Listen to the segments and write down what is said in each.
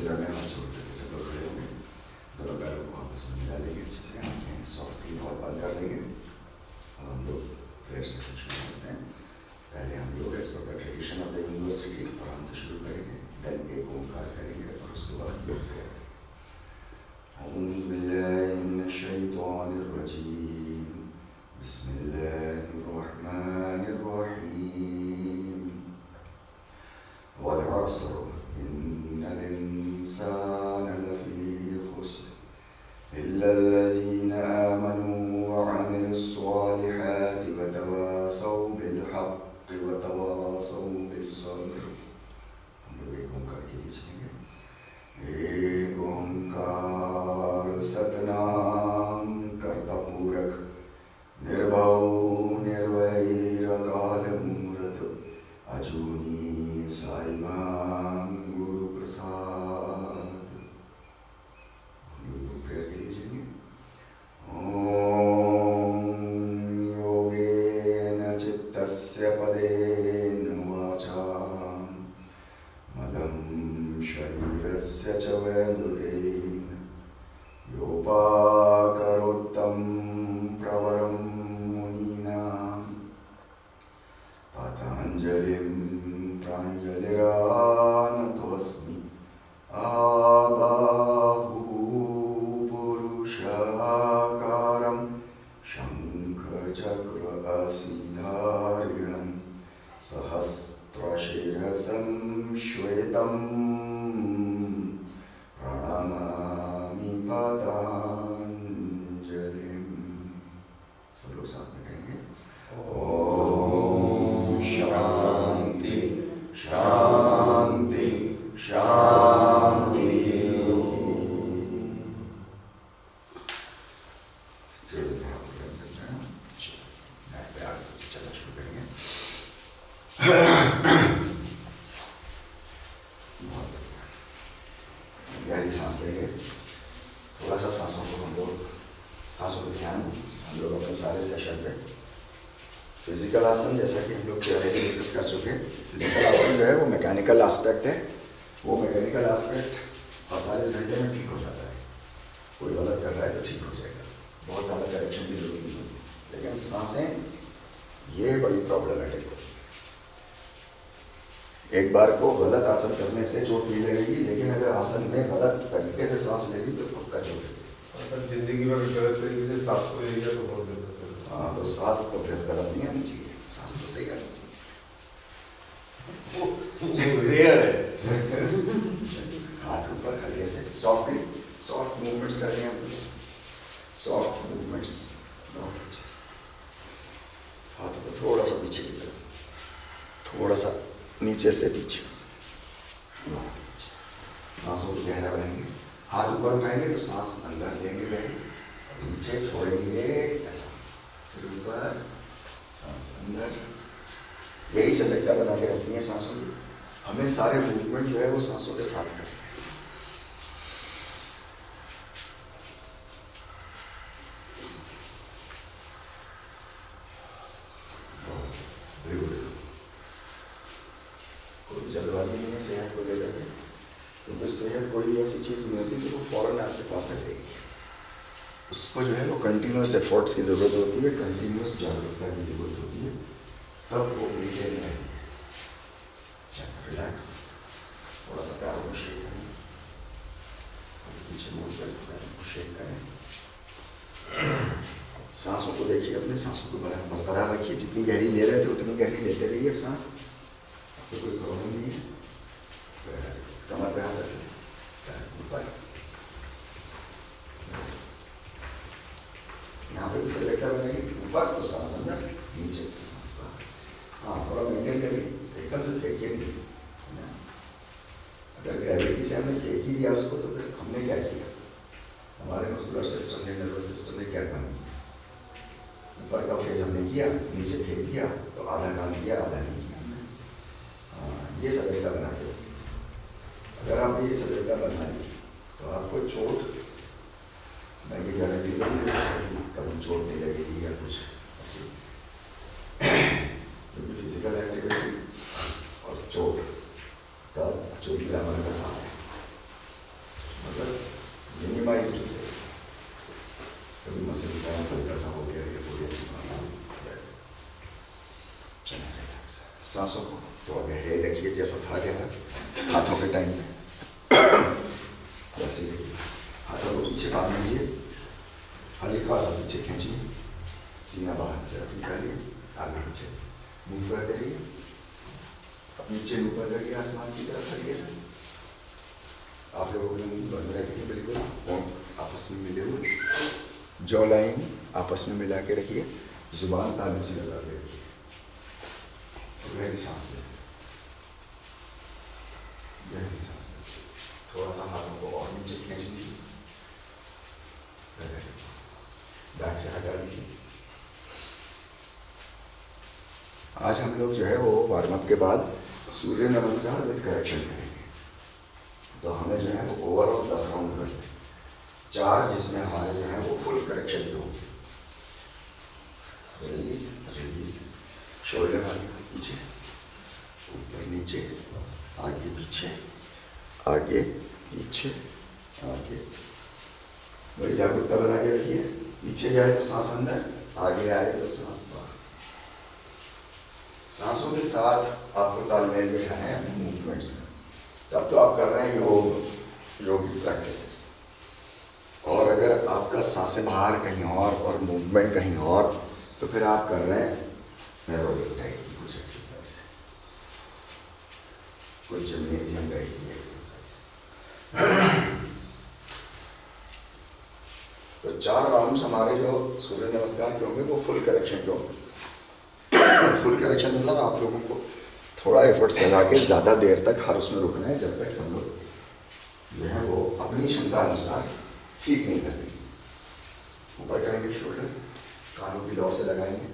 मुद्रा में हाथ जोड़ करके सब लोग खड़े होंगे, दोनों पैरों को आपस में मिला लेंगे, अच्छे से आंखें सॉफ्टली बहुत बंद कर लेंगे और हम लोग प्रेयर से शुरू करते हैं। पहले हम लोग एज पर the tradition of the university कुरान से शुरू करेंगे, देन एक ओंकार करेंगे और उसके बाद योग करेंगे। औज़ु बिल्लाहि मिनश शैतानिर रजीम, बिस्मिल्लाहिर रहमानिर रहीम, वल अस्र इन्नल इंसाना लफ़ी खुस्र इल्लल्लज़ीना आमनू व अमिलुस स्वालिहाति व तवासौ बिल हक़्क़ि व तवासौ बिस सब्र। हम लोग एक ओंकार के लिए चलेंगे। एक ओंकार सतनाम कर्ता पूरक निर्भव निर्वैर काल मूरत अजूनी साईं गुरु प्रसाद। हम लोग प्रेयर के लिए चलेंगे। ओम योगेन चित्तस्य पदेन वाचां मलं शरीरस्य च वैदुकेन योपाकरोत्तं प्रवरं मुनीनां पतञ्जलिं प्राञ्जलिरानतोऽस्मि आबाहु पुरुषाकारं शङ्खचक्र असिधारिणं सहस्रशिरसं श्वेतं प्रणमामि पतञ्जलिं। सब लोग साथ में कहेंगे। ओम शांति शांति शांति। चलना शुरू करेंगे। गहरी सांस लेंगे। थोड़ा सा सांसों को हम लोग सांसों पर ध्यान हम लोग अपने सारे सेशन पे फिजिकल आसन, जैसा कि हम लोग पहले भी डिस्कस कर चुके हैं, फिजिकल आसन जो है वो मैकेनिकल एस्पेक्ट है। वो मैकेनिकल एस्पेक्ट 48 घंटे में ठीक हो जाता है। कोई गलत कर रहा है तो ठीक हो जाएगा, बहुत ज़्यादा करेक्शन की जरूरत नहीं होती। लेकिन सांसें ये बड़ी प्रॉब्लमेटिक है। एक बार को गलत आसन करने से चोट नहीं लगेगी, लेकिन अगर आसन में गलत तरीके से सांस लेगी तो पक्का चोट लगेगी। जिंदगी में गलत तरीके से सांस को ले लिया तो बहुत दिक्कत है। हाँ, तो सांस तो फिर गलत नहीं आनी चाहिए, सांस तो सही आनी चाहिए। हाथ ऊपर खड़े से सॉफ्टली, सॉफ्ट मूवमेंट्स कर रहे हैं हम लोग, सॉफ्ट मूवमेंट्स। हाथ को थोड़ा सा पीछे की तरफ, थोड़ा सा नीचे से पीछे। सांसों को गहरा बनाएंगे। हाथ ऊपर उठाएंगे तो सांस अंदर लेंगे, गहरी नीचे छोड़ेंगे ऐसा, फिर ऊपर सांस अंदर। यही सजगता बना के रखनी है सांसों की। हमें सारे मूवमेंट जो है वो सांसों के साथ करना है। कोई जल्दबाजी नहीं है सेहत को लेकर के, क्योंकि सेहत कोई ऐसी चीज़ नहीं होती कि वो फौरन आपके पास आ जाएगी। उसको जो है वो कंटिन्यूस एफर्ट्स की ज़रूरत होती है, कंटिन्यूस जागरूकता की ज़रूरत होती है, तब वो मेंटेन रहती है। चलो रिलैक्स, थोड़ा सा पैरों को शेक करें, पीछे मुड़ कर पैरों को शेक करें। सांसों को देखिए, अपने सांसों को बरकरार रखिए। जितनी गहरी ले रहे थे उतनी गहरी लेते रहिए। अब सांस तो कोई प्रॉब्लम नहीं है। कमर पे हाथ रखिए, ऊपर। यहाँ पे भी सेलेक्टर बनेगी, ऊपर तो सांस अंदर, नीचे तो सांस बाहर। हाँ, थोड़ा मेंटेन करिए, एकदम से फेंकिए नहीं। अगर ग्रेविटी से हमने फेंक ही दिया उसको, तो फिर हमने क्या किया? हमारे मस्कुलर सिस्टम ने, नर्वस सिस्टम ने क्या काम किया? ऊपर का फेज हमने किया, नीचे फेंक दिया, तो आधा काम किया, आधा नहीं किया। ये सजगता बना के रखिए। अगर आपने ये सजगता बना ली तो आपको चोट मैं ये गारंटी नहीं दे सकता कि कभी चोट नहीं लगेगी या कुछ ऐसी, क्योंकि फिजिकल एक्टिविटी और चोट का जो ग्रामर का साथ है। सिंक्रोनाइज हो जाए, कभी मसल का तो जैसा हो गया ये पूरी ऐसी सांसों को थोड़ा गहराई रखिए, जैसा था गहरा हाथों के टाइम में वैसे ही हाथों को पीछे बांध लीजिए, हल्का सा पीछे खींचिए, सीना बाहर की तरफ निकालिए, आगे पीछे मूव करते रहिए, अब नीचे ऊपर करिए आसमान की तरफ हल्के से। आप लोगों के मुंह बंद रखिए, बिल्कुल होंठ आपस में मिले हुए, जॉ लाइन आपस में मिला के रखिए, जुबान तालू से लगा के रखिए, गहरी सांस लें, गहरी सांस लें, थोड़ा सा हाथों को और नीचे खींच लीजिए, बैक से हटा दीजिए। आज हम लोग जो है वो वार्म अप के बाद सूर्य नमस्कार विद करेक्शन करेंगे। तो हमें जो है वो ओवरऑल 10 राउंड करते हैं, 4 जिसमें हमारे जो है वो फुल करेक्शन के होंगे। रिलीज रिलीज, शोल्डर आगे पीछे, ऊपर नीचे, आगे पीछे, आगे पीछे, आगे, बढ़िया गुट्टा बना के रखिए, पीछे जाए तो सांस अंदर, आगे आए तो सांस बाहर। सांसों के साथ आपको तालमेल बिठाना है अपने मूवमेंट्स का, तब तो आप कर रहे हैं योगी प्रैक्टिसेस। और अगर आपका सांसें बाहर कहीं और मूवमेंट कहीं और, तो फिर आप कर रहे हैं एरोबिक टाइप की कुछ एक्सरसाइज, कुछ जिम्नेजियम टाइप की एक्सरसाइज। तो 4 राउंड्स हमारे जो सूर्य नमस्कार के होंगे वो फुल करेक्शन के होंगे। फुल करेक्शन मतलब आप लोगों को थोड़ा एफर्ट्स लगा के ज़्यादा देर तक हर उसमें रुकना है, जब तक सब लोग जो है वो अपनी क्षमता अनुसार ठीक नहीं कर देंगे। ऊपर करेंगे शोल्डर, कानों की लौ से लगाएंगे,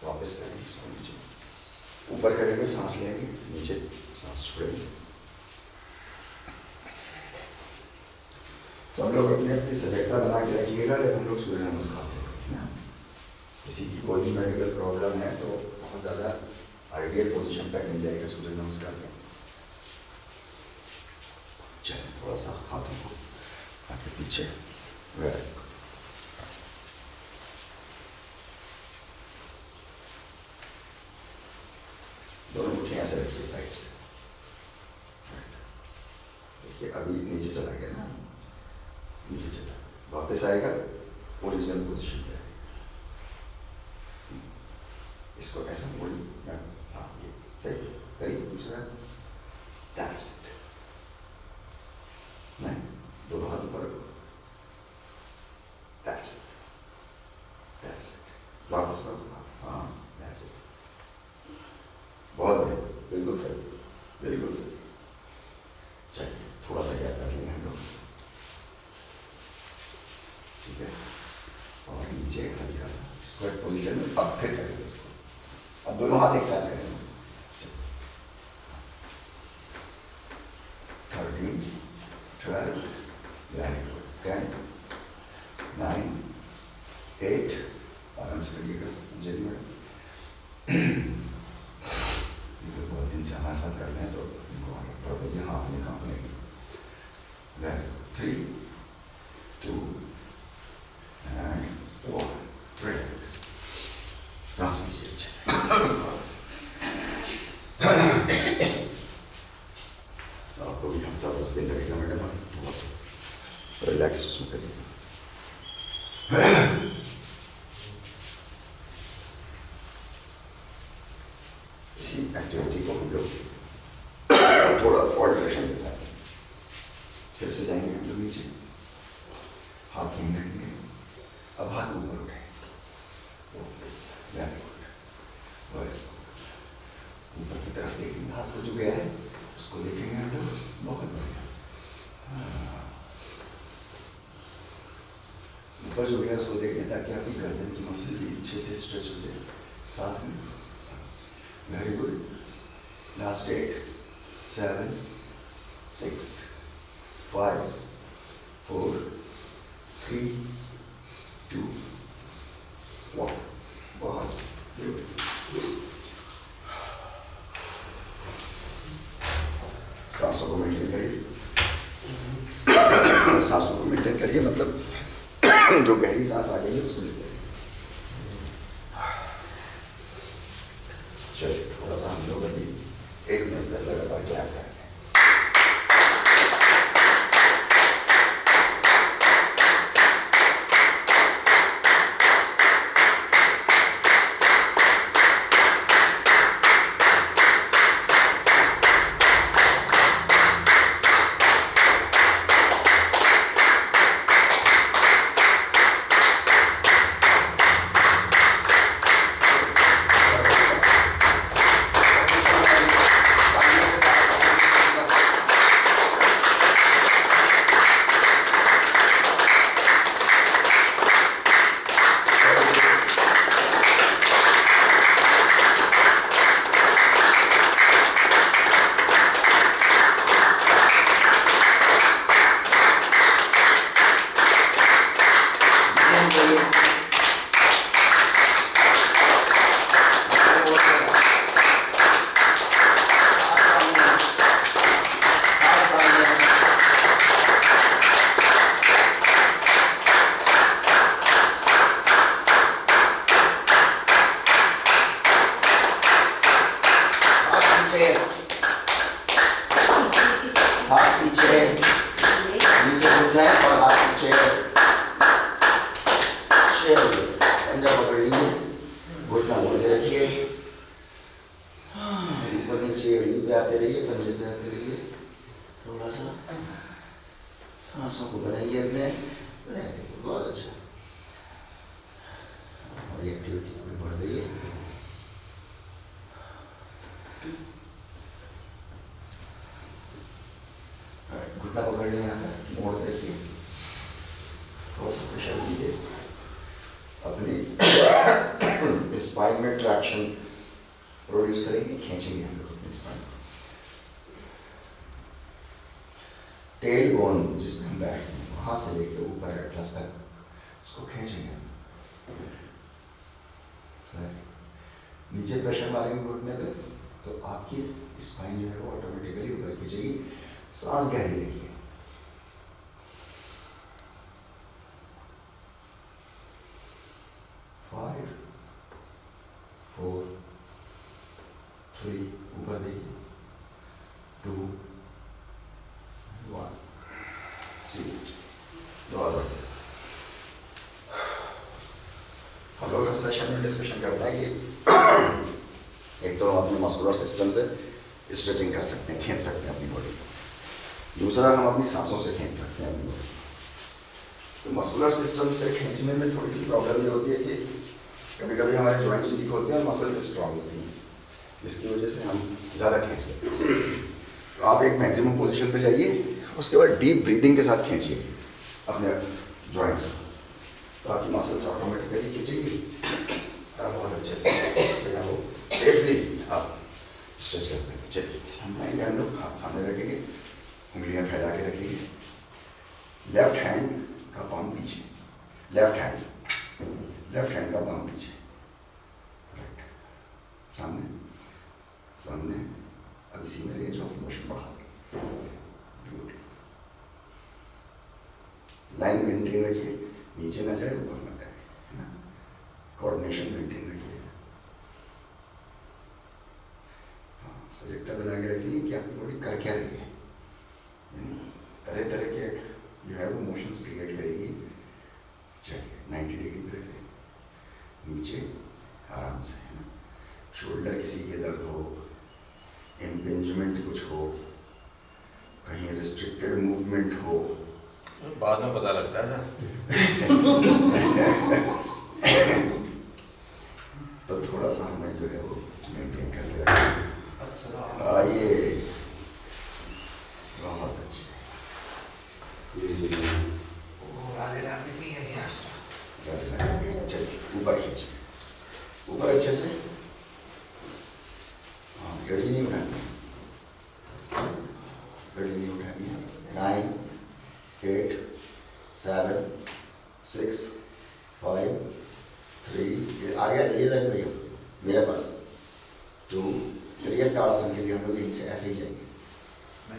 वापस करेंगे सो नीचे, ऊपर करेंगे, सांस लेंगे, नीचे सांस छोड़ेंगे। सब लोग अपनी अपनी सजगता बना के रखिएगा जब हम लोग सूर्य नमस्कार करेंगे ना। किसी की कोई भी मेडिकल प्रॉब्लम है तो बहुत ज़्यादा आइडियल पोजीशन तक नहीं जाएगा सूर्य नमस्कार में। चलिए थोड़ा सा हाथों को आगे पीछे, दोनों मुट्ठियाँ ऐसे रखिए साइड से। देखिए अभी नीचे चला गया ना, नीचे चला, वापस आएगा ओरिजिनल पोजीशन पे आएगा। इसको ऐसा मोड़, हाँ ये सही करिए, दूसरा हाथ से, दैट्स इट। नहीं, दोनों हाथ ऊपर रखो, दैट्स इट, दैट्स इट, वापस रखो, हाँ दैट्स इट, बहुत बढ़िया, बिल्कुल सही, बिल्कुल सही। चलिए थोड़ा सा गैप कर लेंगे हम लोग, ठीक है, और नीचे हल्का सा स्क्वाट पोजीशन में, अब फिर करेंगे इसको, अब दोनों हाथ एक साथ करेंगे। 13, 12, वेरी गुड, 10, 9, 8, आराम से करिएगा अंजलि मैडम। ये बहुत दिन से हमारे साथ कर रहे हैं तो इनको आगे प्रॉब्लम हाँ अपने काम लेंगे। वेरी गुड, 3, 2 and 1, रिलैक्स, सांस लीजिए अच्छे से। आपको भी हफ्ता 10 दिन लगेगा मैडम, थोड़ा सा रिलैक्स उसमें करिए। इसी एक्टिविटी को हम लोग थोड़ा ऑल्ट्रेशन के साथ फिर से जाएंगे हम लोग नीचे, हाथ यहीं रखेंगे, अब हाथ ऊपर उठाएंगे, वेरी गुड, ऊपर की तरफ देखेंगे, हाथ को जो गया है उसको देखेंगे हम लोग, बहुत बढ़िया। ऊपर जो गया उसको देखें ताकि आपकी गर्दन की मसल भी अच्छे से स्ट्रेच हो जाए साथ में। वेरी गुड, लास्ट 8, 7, 6, 5, 4, 3, 2, 1, बहुत गुड। सांसों को मेंटेन करिए। सांसों को मेंटेन करिए, मतलब जो गहरी सांस आ गई है उसको लेते रहिए। चलिए थोड़ा सा हम लोग अभी 1 मिनट तक लगातार क्लैप करेंगे। हाथ पीछे, नीचे झुक जाए और हाथ पीछे, पंजा पकड़ लीजिए, घुटना मोड़ के रखिए, ऊपर नीचे एड़ी पे आते रहिए, पंजे पे आते रहिए, थोड़ा सा सांसों को बनाइए अपने, बहुत अच्छा, हमारी एक्टिविटी थोड़ी बढ़ गई है। घुटना पकड़ लें, यहाँ पर मोड़ के रखिए, थोड़ा सा प्रेशर दीजिए, अपनी स्पाइन में ट्रैक्शन प्रोड्यूस करेंगे, खींचेंगे हम लोग अपनी स्पाइन। टेल बोन जिसमें हम बैठते हैं वहाँ से लेकर ऊपर एटलस तक उसको खींचेंगे, नीचे प्रेशर मारेंगे घुटने पे तो आपकी स्पाइन जो है वो ऑटोमेटिकली ऊपर खींचेगी। सांस गहरी लेंगे, फाइव, 4, 3, ऊपर देखिए, 2, 1, सी बहुत। हम लोग सेशन में डिस्कशन करते हैं कि एक तो हम अपने मस्कुलर सिस्टम से स्ट्रेचिंग कर सकते हैं, खींच सकते हैं अपनी बॉडी को, दूसरा हम अपनी सांसों से खींच सकते हैं अपनी बॉडी। तो मस्कुलर सिस्टम से खींचने में थोड़ी सी प्रॉब्लम ये होती है कि कभी कभी हमारे जॉइंट्स वीक होते हैं और मसल्स स्ट्रांग होती हैं, जिसकी वजह से हम ज़्यादा खींच लेते हैं। तो आप एक मैक्सिमम पोजीशन पे जाइए, उसके बाद डीप ब्रीदिंग के साथ खींचिए अपने जॉइंट्स को, तो आपकी मसल्स ऑटोमेटिकली खींचेंगी और बहुत अच्छे से वो सेफली आप स्ट्रेच कर पाएंगे। चलिए सामने हम लोग हाथ सामने रखेंगे, उंगलियां फैला के रखेंगे, लेफ्ट हैंड का पाम पीछे, लेफ्ट हैंड का पाम पीछे, राइट सामने सामने। अब इसी में रेंज ऑफ मोशन बढ़ा दें, लाइन मेंटेन रखिए, नीचे ना जाए ऊपर ना जाए, है ना, कोऑर्डिनेशन मेंटेन रखिए। सजगता बना के रखिए कि आपकी बॉडी कर क्या रही है, तरह तरह के जो है वो मोशंस क्रिएट करेगी। चलिए 90 डिग्री पे रखें, नीचे आराम से, है ना, शोल्डर किसी के दर्द हो, इम्पिंजमेंट कुछ हो, कहीं रिस्ट्रिक्टेड मूवमेंट हो, बाद में पता लगता है तो थोड़ा सा हमें जो है वो मेंटेन करके रखें। आइए, बहुत अच्छे, राधे राधे की है यार। चलिए ऊपर खींचिए, ऊपर अच्छे से, हाँ गड़ी नहीं उठानी, गड़ी नहीं उठानी है। 9, 8, 7, 6, 5, 3, आगे आइए जाए भैया मेरे पास, 2, 3 ताड़ासन के लिए हम लोग यहीं से ऐसे ही जाएंगे।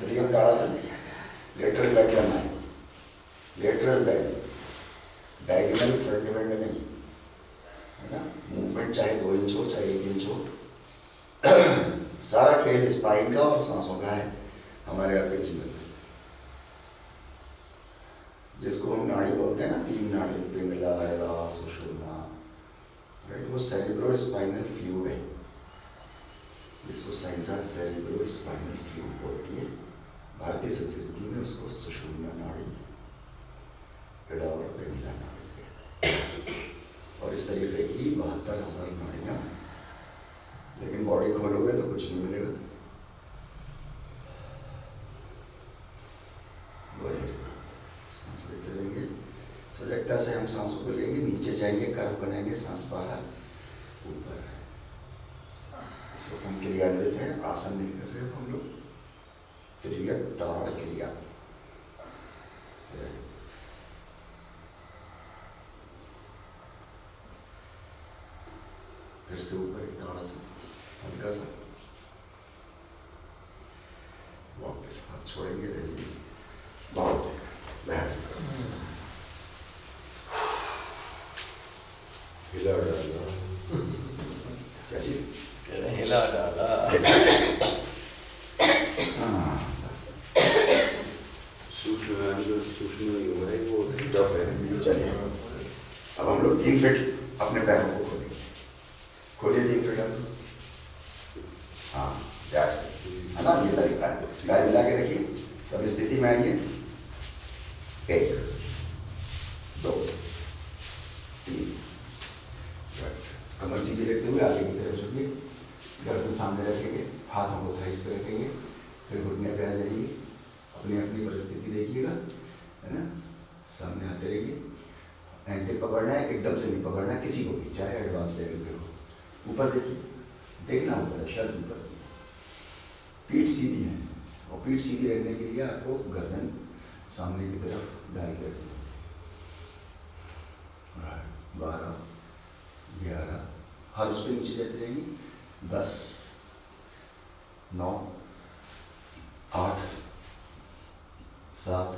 3 ताड़ासन, लेटरल बैक करना है, lateral bag, diagonal front bend नहीं, है ना। मूवमेंट चाहे 2 इंच हो चाहे 1 इंच हो, सारा खेल स्पाइन का और सांसों का है हमारे आपके जीवन में। जिसको हम नाड़ी बोलते हैं ना, 3 नाड़ी, पिंगला, एड़ा, सुषुम्ना, राइट, वो सेरिब्रो स्पाइनल फ्लूइड है, जिसको साइंस सेरिब्रो स्पाइनल फ्लूइड बोलती है। भारतीय संस्कृति में उसको सुषुम्ना नाड़ी, एड़ा और पिंगला नाड़ी कहते हैं। और इस तरीके की 72,000 नाड़ियाँ, लेकिन बॉडी खोलोगे तो कुछ नहीं मिलेगा। सांस लेते रहेंगे, सजगता से हम सांसों को लेंगे, नीचे जाएंगे, कर्व बनाएंगे, सांस बाहर ऊपर। इस वक्त हम क्रियान्वित है, आसन नहीं कर रहे हो हम लोग, क्रिया ताड़ क्रिया। फिर से ऊपर एक ताड़ा सा हल्का सा, वापस हाथ छोड़ेंगे, रिलीज, बहुत बेहतर। हिला डाला, क्या चीज? हिला डाला। हाँ, सूक्ष्म योग है वो, टफ है। चलिए अब हम लोग 3 फीट अपने पैरों को खोलेंगे। खोलिए 3 फीट हम। हाँ, दैट्स इट, है ना, ये तरीका है। पैर मिला के रखिए, सब स्थिति में आइए। 1 2 3, कमर सीधी रखते हुए आगे की तरफ झुकिए, गर्दन सामने रखेंगे, हाथों को थाइस पे रखेंगे, फिर घुटने पे आ जाइए, अपनी अपनी परिस्थिति देखिएगा, है ना। सामने आते रहिए, एंकल पकड़ना है, एकदम से नहीं पकड़ना है किसी को भी, चाहे एडवांस लेवल पे हो। ऊपर देखिए, देखना ऊपर है, शर्ट ऊपर। पीठ सीधी है, और पीठ सीधी रखने के लिए आपको गर्दन सामने की तरफ डाल के रखनी है। 12 11, हर उस पर नीचे जाती जाएगी। 10 9 8 7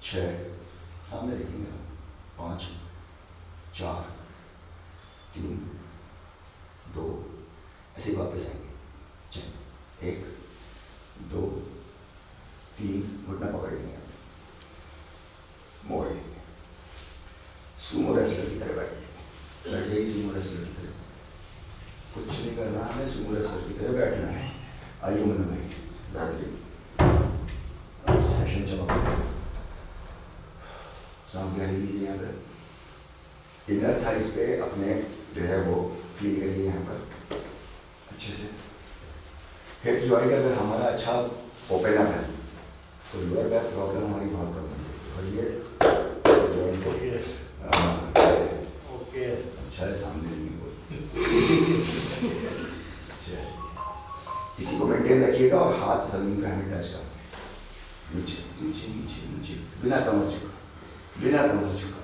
6, सामने देखेंगे, 5 4 3 2, ऐसे ही वापस आएंगे। चलिए 1 2 3, घुटना पकड़ लेंगे, मोड़ लेंगे, सुमो रेसलर की तरह बैठिए। बैठ जाइए सुमो रेसलर की तरह, कुछ नहीं करना है, सुमो रेसलर की तरह बैठना है। आइए मन में बैठ जाइए, सेशन चमक, सांस गहरी लीजिए। यहाँ पर इनर थाइस पे अपने जो है वो फील करिए, यहाँ पर अच्छे से। हिप जॉइंट अगर हमारा अच्छा ओपन अप है तो लोअर बैक प्रॉब्लम हमारी बहुत कम होगी। और ये जॉइंट को ओके, अच्छा है, सामने नहीं बोल। इसी को मेंटेन रखिएगा और हाथ जमीन पे हमें टच करते, नीचे नीचे नीचे नीचे, बिना कमर झुका, बिना कमर झुका।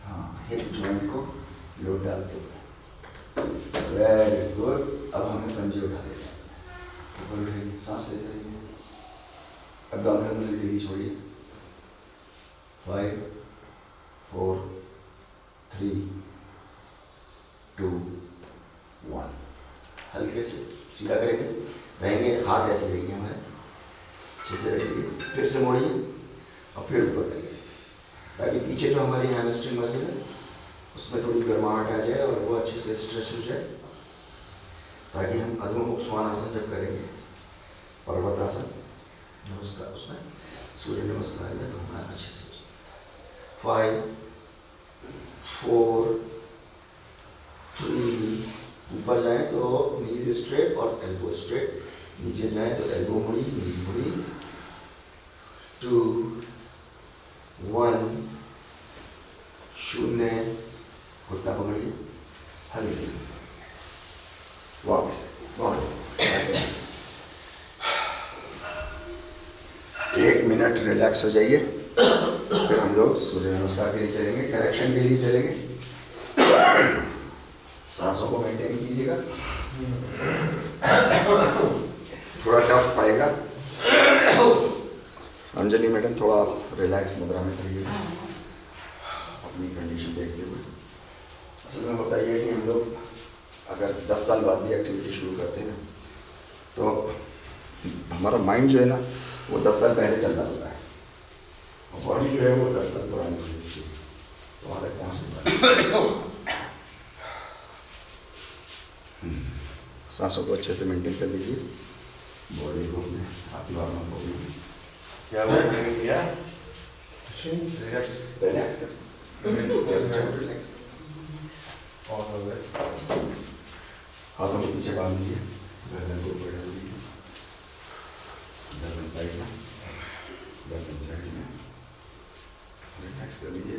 हाँ, हिप जॉइंट को लोड डालते हुए, वेरी गुड। अब हमें पंजे उठा लेते हैं, ऊपर उठाइए, सांस लेते रहिए, एब्डोमिनल मसल ढीली छोड़िए। 5 4 3 2 1, हल्के से सीधा करेंगे, रहेंगे, हाथ ऐसे रहेंगे हमारे, अच्छे से रखिए, फिर से मोड़िए और फिर ऊपर करिए, ताकि पीछे जो हमारी हैमस्ट्रिंग मसल है उसमें थोड़ी गर्माहट आ जाए और वो अच्छे से स्ट्रेच हो जाए, ताकि हम अधोमुख श्वानासन जब करेंगे, पर्वतासन, नमस्कार, उसमें सूर्य नमस्कार में तो हमारा अच्छे से 5 4 3, ऊपर जाए तो नीज स्ट्रेट और एल्बो स्ट्रेट, नीचे जाए तो एल्बो मुड़ी, नीज मुड़ी। 2 1, 0, घुटना पकड़िए, हल्के से वापस। बहुत 1 मिनट रिलैक्स हो जाइए, फिर हम लोग सूर्य नमस्कार के लिए चलेंगे, करेक्शन के लिए चलेंगे। सांसों को मेंटेन कीजिएगा, थोड़ा टफ पड़ेगा, अंजलि मैडम थोड़ा रिलैक्स मुद्रा में करिए अपनी कंडीशन देखते हुए। असल में होता ये है कि हम लोग अगर 10 साल बाद भी एक्टिविटी शुरू करते हैं ना, तो हमारा माइंड जो है ना वो 10 साल पहले चलता होता है, और बॉडी जो है वो 10 साल पुरानी हो जाती है। तो वहाँ तक पहुँचने सांसों को अच्छे से मेंटेन कर लीजिए, बॉडी को अपने आपकी भावनाओं को भी क्या हुआ किया रिलैक्स कर रिलैक्स और हो गए हाथों को पीछे बांध लीजिए, गर्दन को ऊपर डाल लीजिए, गर्दन साइड में, गर्दन साइड में रिलैक्स कर लीजिए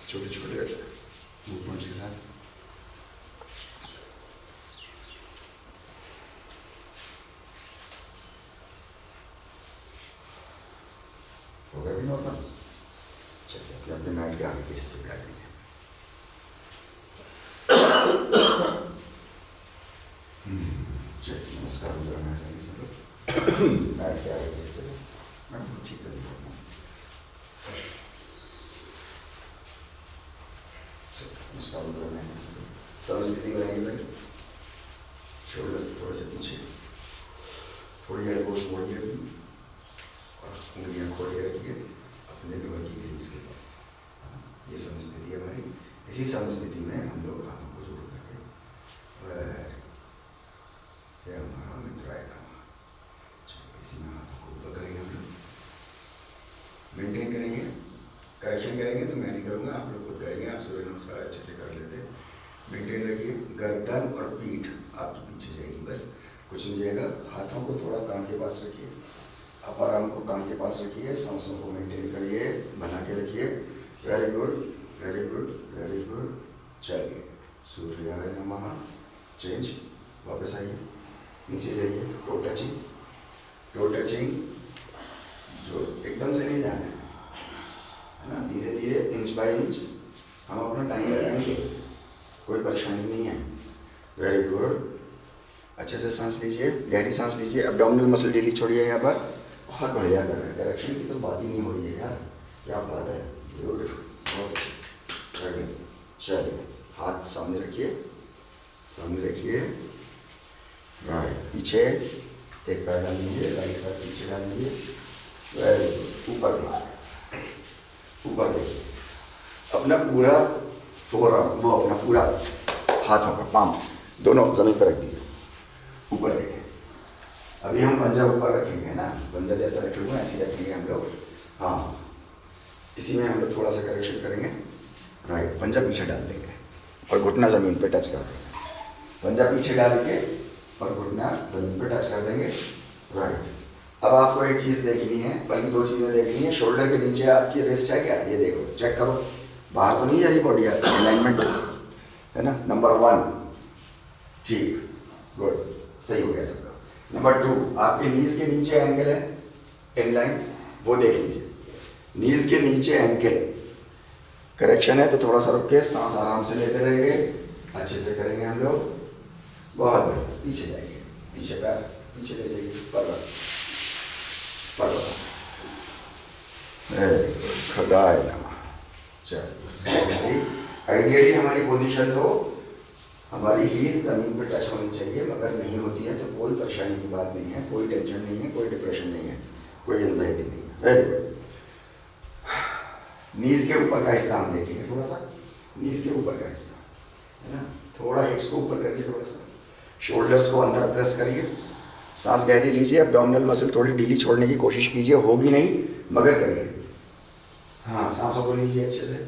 छोटे छोटे मूवमेंट्स के साथ। होगा भी नॉर्मल। चलिए अपने अपने माइंड के आगे के हिस्से पे आ जाइए। चलिए नमस्कार करना चाहिए सब लोग। माइंड के आगे के हिस्से पे मैं ठीक कर दूँगा। नमस्कार करना है सब लोग। सब स्थिति बनाएंगे भाई, शोल्डर्स थोड़े से पीछे, थोड़ी एल्बोज मोड़िए और उंगलियां खोल के रखिए अपने लोअर की ग्रीस के पास। ये समस्थिति है हमारी। इसी समस्थिति में हम लोग हाथों को जोड़ करके ये हमारा मित्र आएगा। इसी में हाथों को ऊपर करेंगे, हम लोग मेंटेन करेंगे, करेक्शन करेंगे तो मैं नहीं करूँगा, आप लोग खुद करेंगे। आप सूर्य नमस्कार अच्छे से कर लेते हैं। मेंटेन रखिए, गर्दन और पीठ आपकी पीछे जाएगी, बस कुछ नहीं जाएगा। हाथों को थोड़ा कान के पास रखिए, अपर आर्म को कान के पास रखिए, सांसों को मेंटेन करिए, बना के रखिए। Very good, very good, very good. चलिए सूर्याय नमः। चेंज, वापस आइए, नीचे जाइए, टो टचिंग, टो टचिंग। जो एकदम से नहीं जाना है ना, धीरे धीरे इंच बाय इंच हम अपना टाइम लगाएंगे, कोई परेशानी नहीं है। वेरी गुड, अच्छे से सांस लीजिए, गहरी सांस लीजिए। एब्डोमिनल मसल डेली छोड़िए यहाँ पर। बहुत बढ़िया कर रहे हैं, करेक्शन की तो बात ही नहीं हो रही है यार, क्या बात है, ब्यूटीफुल, बहुत अच्छा। चलिए हाथ सामने रखिए, सामने रखिए, राइट पीछे एक पैर डाल लीजिए, राइट पैर पीछे डाल लीजिए। वेरी गुड, ऊपर देखिए, ऊपर देखिए, अपना पूरा फोरआर्म, वो अपना पूरा हाथों का पाम दोनों जमीन पर रख दीजिए, ऊपर देखें। अभी हम पंजा ऊपर रखेंगे ना, पंजा जैसा रखे हुए ऐसे ही रखेंगे हम लोग। हाँ, इसी में हम लोग थोड़ा सा करेक्शन करेंगे। राइट, पंजा पीछे डाल देंगे और घुटना ज़मीन पे टच कर देंगे। पंजा पीछे डाल के और घुटना ज़मीन पे टच कर देंगे। राइट, अब आपको एक चीज़ देखनी है, बल्कि दो चीज़ें देखनी है। शोल्डर के नीचे आपकी रिस्ट है क्या, ये देखो, चेक करो, बाहर तो नहीं जा रही बॉडी, अलाइनमेंट है ना। नंबर 1 ठीक, गुड, सही हो गया सबका। नंबर 2, आपके नीज के नीचे एंगल है इनलाइन, वो देख लीजिए। नीज के नीचे एंगल करेक्शन है, तो थोड़ा सा रुक के सांस आराम से लेते रहेंगे, अच्छे से करेंगे हम लोग। बहुत बढ़िया, पीछे जाइए, पीछे पैर पीछे ले जाइए, पर्वत पर्वत, वेरी गुड, खगाय नमः। चलिए, आइडियली हमारी पोजीशन तो हमारी हील ज़मीन पर टच होनी चाहिए, मगर नहीं होती है तो कोई परेशानी की बात नहीं है, कोई टेंशन नहीं है, कोई डिप्रेशन नहीं है, कोई एंजाइटी नहीं है। Very good. नीज के ऊपर का हिस्सा हम देखेंगे, थोड़ा सा नीज के ऊपर का हिस्सा है ना, थोड़ा हिप्स को ऊपर करिए, थोड़ा सा शोल्डर्स को अंदर प्रेस करिए, सांस गहरी लीजिए, एब्डोमिनल मसल थोड़ी ढीली छोड़ने की कोशिश कीजिए, होगी नहीं मगर करिए। हाँ, सांसों को लीजिए अच्छे से,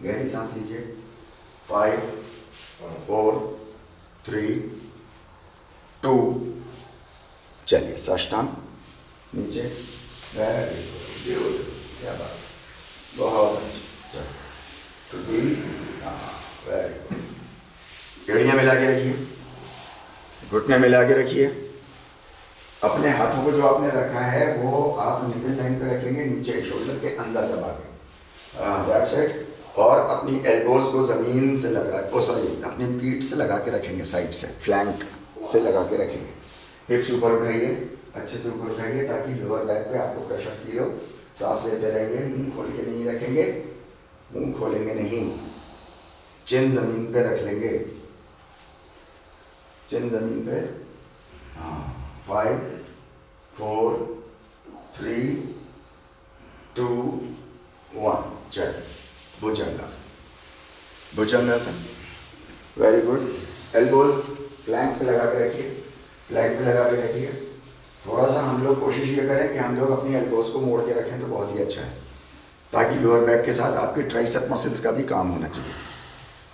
गहरी सांस लीजिए। 5 4 3 2, चलिए साष्टांग नीचे, वेरी गुड, क्या बात, बहुत अच्छा। तो वेरी गुड, एड़ियाँ मिला के रखिए, घुटने मिला के रखिए। अपने हाथों को जो आपने रखा है वो आप निपल लाइन पे रखेंगे, नीचे शोल्डर के अंदर दबा के, दैट साइड, और अपनी एल्बोज को ज़मीन से लगा, अपनी पीठ से लगा के रखेंगे, साइड से फ्लैंक से लगा के रखेंगे। हिप्स ऊपर उठाइए, अच्छे से ऊपर उठाइए ताकि लोअर बैक पे आपको प्रेशर फील हो। सांस लेते रहेंगे, मुंह खोल के नहीं रखेंगे, मुंह खोलेंगे नहीं, चिन जमीन पे रख लेंगे, चिन जमीन पे। हाँ, 5 4 3 2 1 चल। भुजंगासन, भुजंगासन, वेरी गुड। एल्बोज फ्लैंक पे लगा के रखिए, फ्लैंक पे लगा के रखिए। थोड़ा सा हम लोग कोशिश ये करें कि हम लोग अपनी एल्बोज को मोड़ के रखें तो बहुत ही अच्छा है, ताकि लोअर बैक के साथ आपके ट्राइसेप मसल्स का भी काम होना चाहिए।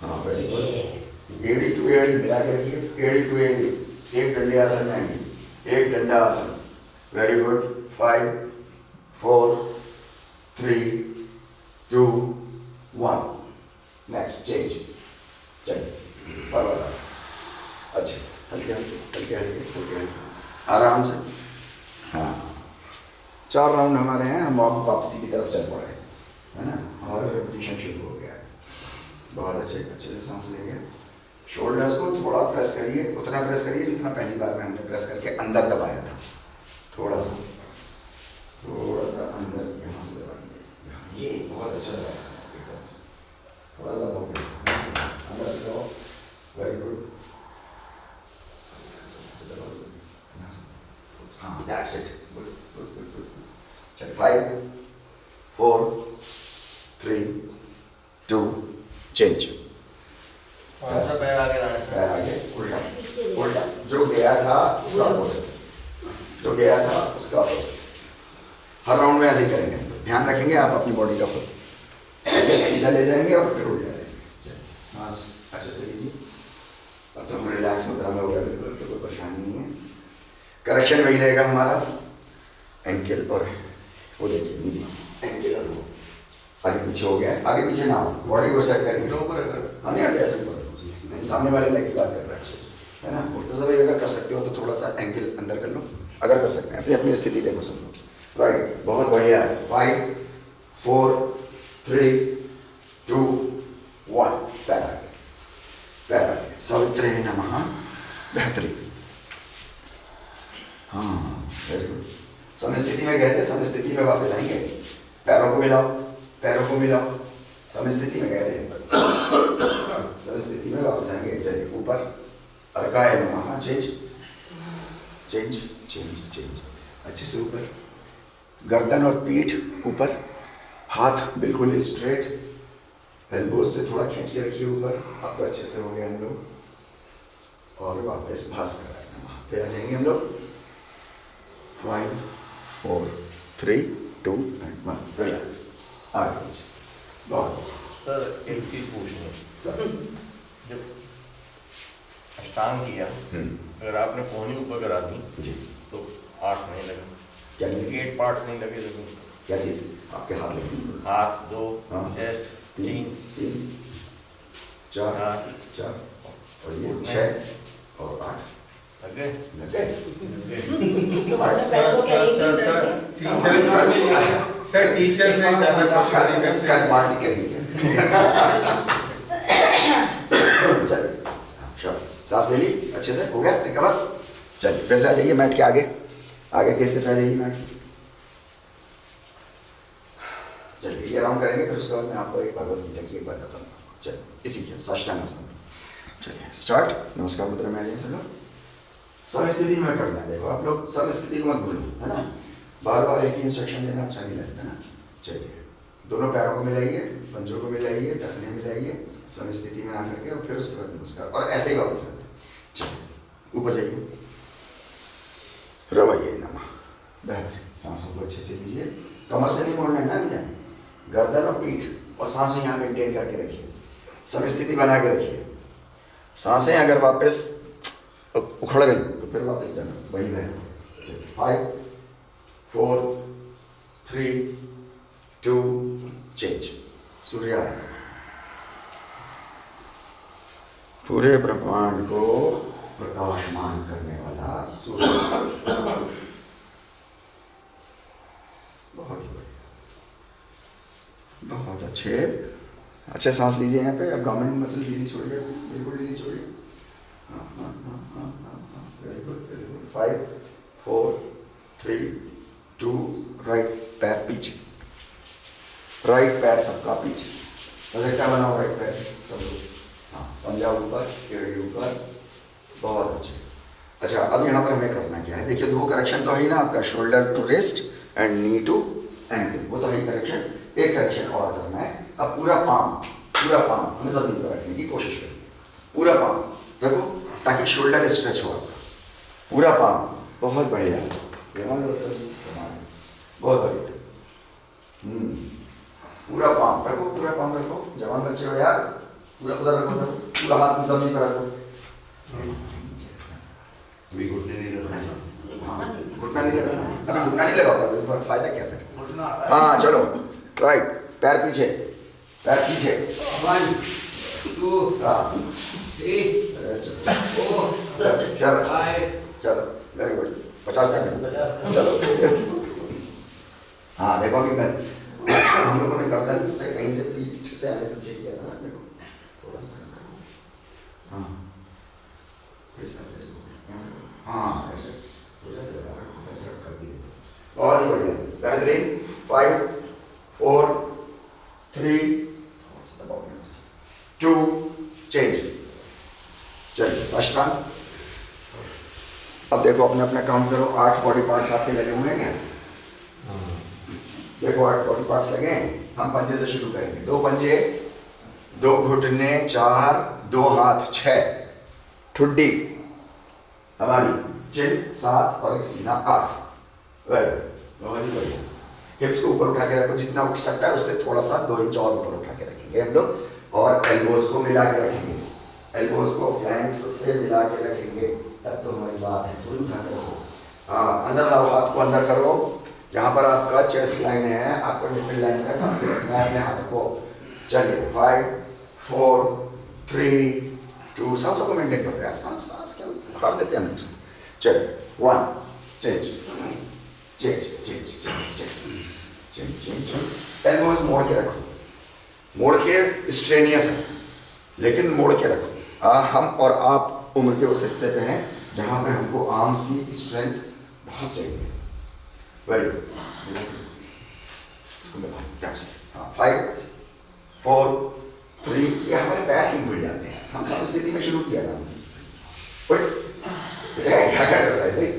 हाँ, वेरी गुड। एड़ी टू एड़ी मिला के रखिए, एड़ी टू एड़ी। एक डंडे आसन में आएंगे, एक डंडा आसन। Very good. 5 4 3 2 1 next change. चलिए पर्वतासन, अच्छे से हल्के हल्के हल्के हल्के हल्के हल्के आराम से। हाँ, 4 राउंड हमारे हैं, हम वापसी की तरफ चल पड़े, है ना। हमारा रेपिटेशन शुरू हो गया है। बहुत अच्छे से सांस लेंगे। शोल्डर्स को थोड़ा प्रेस करिए, उतना प्रेस करिए जितना पहली बार में हमने प्रेस करके अंदर दबाया था। थोड़ा सा अंदर यहाँ से दबाइए। ये बहुत अच्छा दबाया एकदम से, थोड़ा दबाओ अंदर से दबाओ। Very good. हाँ, that's it. Good. चलिए 5 4 3 2 चेंज। पैर आगे लाना है। पैर आगे, उल्टा उल्टा, जो गया था उसका अपोजिट, जो गया था उसका अपोजिट। हर राउंड में ऐसे ही करेंगे, ध्यान रखेंगे आप अपनी बॉडी का खुद। पहले सीधा ले जाएंगे और फिर उल्टा लेंगे। सांस अच्छे से लीजिए। अब तो हम रिलैक्स मुद्रा में हो गया, बिल्कुल कोई परेशानी नहीं है। करेक्शन वही रहेगा हमारा, एंकल और वो देखिए नीली, एंकल और वो आगे पीछे हो गया है। आगे पीछे ना हो, बॉडी को सेट करेंगे। हमने यहाँ पे ऐसे ऊपर, सामने वाले लेग की बात कर रहे हैं, है ना। उल्टा दबाई अगर कर सकते हो तो थोड़ा सा एंकल अंदर कर लो, अगर कर सकते हैं। अपनी अपनी स्थिति देखो सब लोग। राइट, बहुत बढ़िया है। 5 4 3 2 1 पैर आगे, पैर आगे। सवित्रे नमः, बेहतरीन। हाँ, वेरी गुड। समस्थिति में गए थे, समस्थिति में वापस आएंगे। पैरों को मिलाओ, पैरों को मिलाओ। समस्थिति में गए थे, समस्थिति में वापस आएंगे। चलिए ऊपर, अर्काय नमः, चेंज चेंज चेंज चेंज। अच्छे से ऊपर, गर्दन और पीठ ऊपर, हाथ बिल्कुल स्ट्रेट, एल्बोज से थोड़ा खींच के रखिए ऊपर। अब तो अच्छे से हो गए हम लोग। और वापस भास्कर नमः पे आ जाएंगे हम लोग। 5 4 3 2 1 रिलैक्स। आगे बहुत। सर एक चीज पूछनी है सर, जब अष्टांग किया अगर आपने कोहनी ऊपर करा दी जी तो 8 नहीं लगे, क्या नहीं? 8 पार्ट्स नहीं लगे, लेकिन क्या चीज़ आपके हाथ में? हाथ 2 हाँ। चेस्ट 3 4 4 4 और ये 6 और 8 लगे लगे। सर टीचर से ज़्यादा क्वेश्चन नहीं करते। कल पार्टी करेंगे। चलिए, शाबाश। सांस ले ली अच्छे से, हो गया रिकवर। चलिए फिर से आ जाइए मैट के आगे, आगे कैसे आ जाइए मैट। चलिए ये राउंड करेंगे, फिर उसके बाद मैं आपको एक भगवत गीता की एक बात बताऊंगा। चलिए इसी के साष्टांग आसन। चलिए स्टार्ट। नमस्कार मुद्रा में आ जाइए सब लोग। समस्थिति में करना है। देखो आप लोग समस्थिति को मत भूलो, है ना। बार बार एक ही इंस्ट्रक्शन देना अच्छा नहीं लगता ना। चलिए दोनों पैरों को मिलाइए, पंजों को मिलाइए, टखने मिलाइए, समस्थिति में आकर के, और फिर उसके बाद नमस्कार, और ऐसे ही वापस आते हैं। चलिए ऊपर जाइए, रवैये नमः, बेहतर। सांसों को अच्छे से लीजिए, कमर से नहीं मोड़ना है ना भैया, गर्दन और पीठ और सांसें यहाँ मेंटेन करके रखिए, समस्थिति बना के रखिए। सांसें अगर वापस उखड़ गई तो फिर वापस जाना, वही रहे। 5 4 3 2 चेंज। सूर्य पूरे ब्रह्मांड को प्रकाशमान करने वाला सूर्य। बहुत ही बढ़िया, बहुत अच्छे सांस लीजिए। यहाँ पे एब्डोमेन मसल ढीली छोड़िए, बिल्कुल ढीली छोड़िए। हाँ, very good, very good. 5 4 3, 2, right पैर पीछे, राइट पैर सबका पीछे, सजगता बनाओ राइट पैर सब लोग, हाँ पंजा ऊपर, एड़ी ऊपर, बहुत अच्छे। अच्छा अब यहाँ पर हमें करना क्या है, देखिए दो करेक्शन तो है ही ना आपका, shoulder to wrist and knee to ankle, वो तो है ही करेक्शन। एक करेक्शन और करना है, अब पूरा पाम हमें जमीन पर रखने की कोशिश करें, पूरा पाम रखो ताकि शोल्डर स्ट्रेच हो आपका, पूरा पाम, बहुत बढ़िया, बहुत बढ़िया, पूरा पाम रखो, जवान बच्चे हो यार, पूरा उधर रखो, पूरा हाथ जमीन पर रखो, अभी घुटने नहीं लगा, घुटना नहीं लगा, अभी घुटना नहीं लगा होगा, फायदा क्या फिर। हाँ चलो राइट पैर पीछे, One, two, हाँ 3, 4, 5, चलो वेरी गुड, 50 तक चलो। हाँ देखो अभी मैं हम लोगों ने गर्दन से कहीं से पीठ से हमें पीछे किया था ना, देखो थोड़ा सा, हाँ हाँ ऐसे ऐसा कर दिए, बहुत ही बढ़िया, बेहतरीन। 5, 4, 3, 2, चेंज, चलिए अष्टांग। अब देखो अपने अपने काउंट करो, 8 बॉडी पार्ट्स आपके लगे हुए हैं क्या? देखो 8 बॉडी पार्ट्स लगे हैं, हम पंजे से शुरू करेंगे, 2 पंजे, 2 घुटने, 4, 2 हाथ, 6 ठुड्डी हमारी, चिन 7 और एक सीना 8, बहुत ही बढ़िया। हिप्स को ऊपर उठा के रखो, जितना उठ सकता है उससे थोड़ा सा 2 इंच और ऊपर उठा के रखेंगे हम लोग, और एल्बोज को मिला के रखेंगे, एल्बोज को फ्लैंक्स से मिला के रखेंगे, तब तो हमारी बात है। थोड़ी उठा के रखो, हाँ अंदर लाओ, हाथ को अंदर करो, जहाँ पर आपका चेस्ट लाइन है आपको निपल लाइन तक आपको रखना है अपने हाथ को। चलिए 5, 4, 3, 2, सांसों को मेंटेन करो यार, सांस क्या उखाड़ देते हैं हम लोग। चलिए 1, चेंज, एल्बोज मोड़ के रखो, मोड़ के स्ट्रेनियस है लेकिन मोड़ के रखो। हम और आप उम्र के उस हिस्से पे हैं जहाँ पे हमको आर्म्स की स्ट्रेंथ बहुत चाहिए। वेरी गुड, हाँ 5, 4, 3, ये हमारे पैर ही भूल जाते हैं, हम सब स्थिति में शुरू किया था। क्या कर रहे हैं भाई?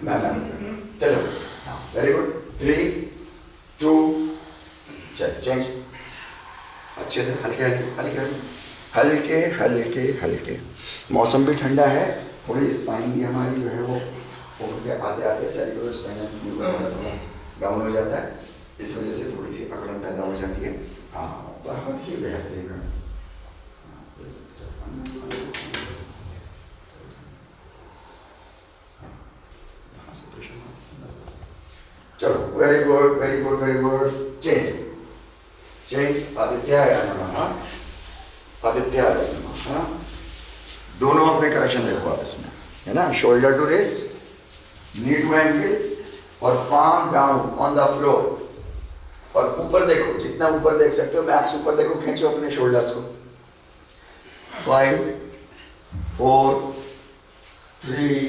ना चलो, वेरी गुड, 3, 2, चेंज, अच्छे से हल्के। मौसम भी ठंडा है, थोड़ी स्पाइन भी हमारी जो है वो उनके आते सेरिब्रो स्पाइनल फ्लूइड थोड़ा डाउन हो जाता है, इस वजह से थोड़ी सी अकड़न पैदा हो जाती है। हाँ बहुत ही बेहतरीन। चलो वेरी गुड, चेंज, आदित्याय नमः, दोनों अपने करेक्शन देखो आप इसमें, है ना, shoulder to wrist, knee to ankle, और palm down on the floor, और ऊपर देखो, जितना ऊपर देख सकते हो मैक्स ऊपर देखो, खींचो अपने शोल्डर्स को। 5, 4, 3,